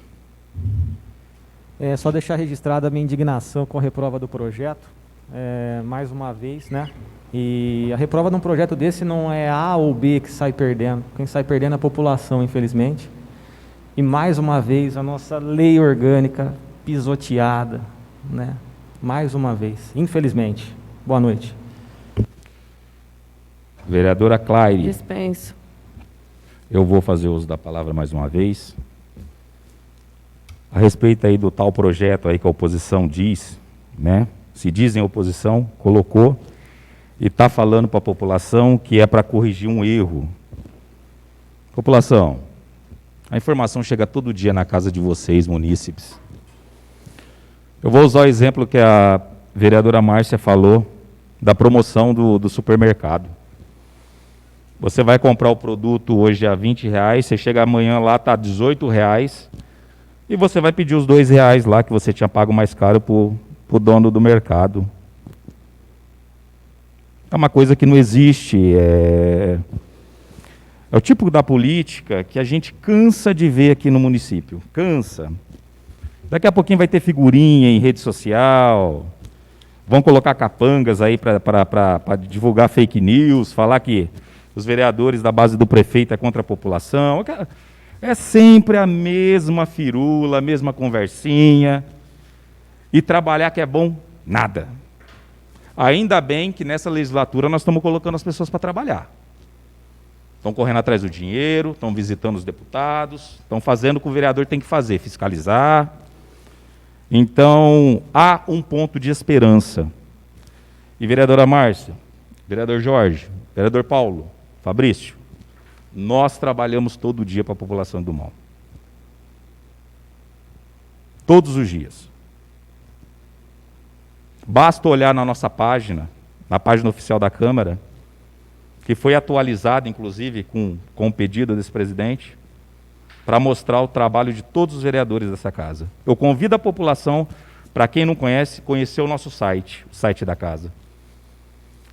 Só deixar registrada a minha indignação com a reprova do projeto, mais uma vez, né? E a reprova de um projeto desse não é A ou B que sai perdendo. Quem sai perdendo é a população, infelizmente. E mais uma vez a nossa lei orgânica pisoteada, né? Mais uma vez, infelizmente. Boa noite. Vereadora Claire. Dispenso. Eu vou fazer uso da palavra mais uma vez. A respeito aí do tal projeto aí que a oposição diz, né? Se dizem oposição, colocou e está falando para a população que é para corrigir um erro. População, a informação chega todo dia na casa de vocês, munícipes. Eu vou usar o exemplo que a vereadora Márcia falou da promoção do supermercado. Você vai comprar o produto hoje a R$20, você chega amanhã lá, está R$18, e você vai pedir os R$2 lá que você tinha pago mais caro para o dono do mercado. É uma coisa que não existe, é o tipo da política que a gente cansa de ver aqui no município, cansa. Daqui a pouquinho vai ter figurinha em rede social, Vão colocar capangas aí para divulgar fake news, falar que os vereadores da base do prefeito é contra a população. É sempre a mesma firula, a mesma conversinha. E trabalhar que é bom, nada. Ainda bem que nessa legislatura nós estamos colocando as pessoas para trabalhar. Estão correndo atrás do dinheiro, estão visitando os deputados, estão fazendo o que o vereador tem que fazer, fiscalizar. Então, há um ponto de esperança. E vereadora Márcia, vereador Jorge, vereador Paulo, Fabrício, nós trabalhamos todo dia para a população do Dumont. Todos os dias. Basta olhar na nossa página, na página oficial da Câmara, que foi atualizada, inclusive, com o pedido desse presidente, para mostrar o trabalho de todos os vereadores dessa casa. Eu convido a população, para quem não conhece, conhecer o nosso site, o site da casa.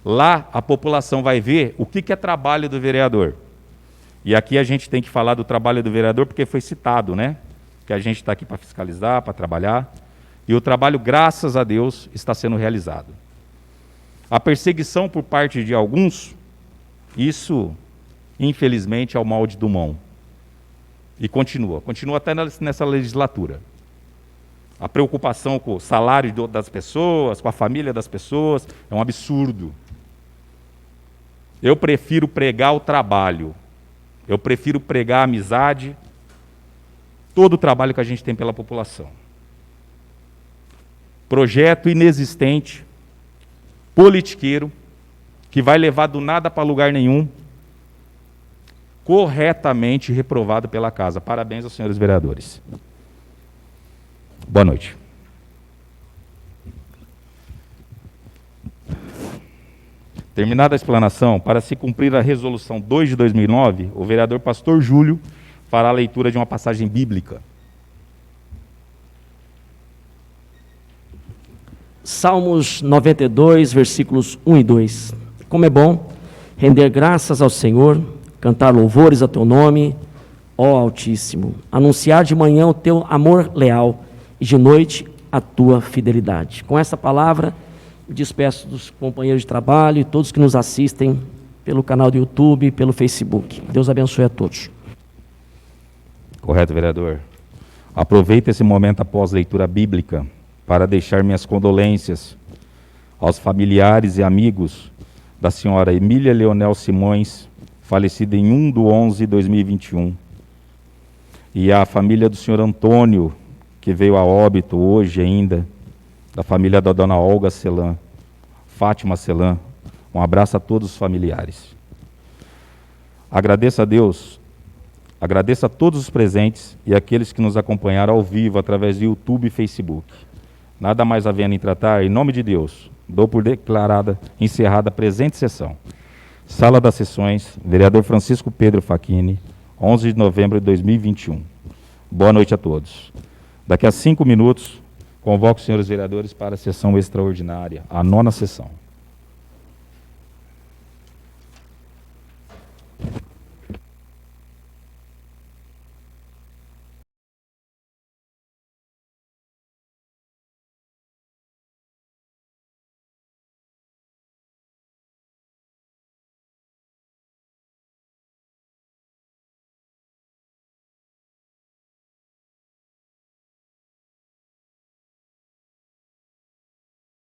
Lá a população vai ver o que é trabalho do vereador. E aqui a gente tem que falar do trabalho do vereador porque foi citado, né? Que a gente está aqui para fiscalizar, para trabalhar. E o trabalho, graças a Deus, está sendo realizado. A perseguição por parte de alguns, isso, infelizmente, é o mal de Dumont. E continua até nessa legislatura. A preocupação com o salário das pessoas, com a família das pessoas, é um absurdo. Eu prefiro pregar o trabalho, eu prefiro pregar a amizade, todo o trabalho que a gente tem pela população. Projeto inexistente, politiqueiro, que vai levar do nada para lugar nenhum, corretamente reprovado pela casa. Parabéns aos senhores vereadores. Boa noite. Terminada a explanação, para se cumprir a resolução 2 de 2009, o vereador Pastor Júlio fará a leitura de uma passagem bíblica. Salmos 92, versículos 1 e 2. Como é bom render graças ao Senhor, cantar louvores a teu nome, ó Altíssimo, anunciar de manhã o teu amor leal e de noite a tua fidelidade. Com essa palavra, me despeço dos companheiros de trabalho e todos que nos assistem pelo canal do YouTube e pelo Facebook. Deus abençoe a todos. Correto, vereador. Aproveito esse momento após leitura bíblica para deixar minhas condolências aos familiares e amigos da senhora Emília Leonel Simões, falecida em 1/11/2021, e à família do senhor Antônio, que veio a óbito hoje ainda, da família da dona Olga Celan, Fátima Celan. Um abraço a todos os familiares. Agradeço a Deus, agradeço a todos os presentes e aqueles que nos acompanharam ao vivo através do YouTube e Facebook. Nada mais havendo em tratar, em nome de Deus, dou por declarada encerrada a presente sessão. Sala das Sessões, vereador Francisco Pedro Facchini, 11 de novembro de 2021. Boa noite a todos. Daqui a 5 minutos, convoco os senhores vereadores para a sessão extraordinária, a 9ª sessão.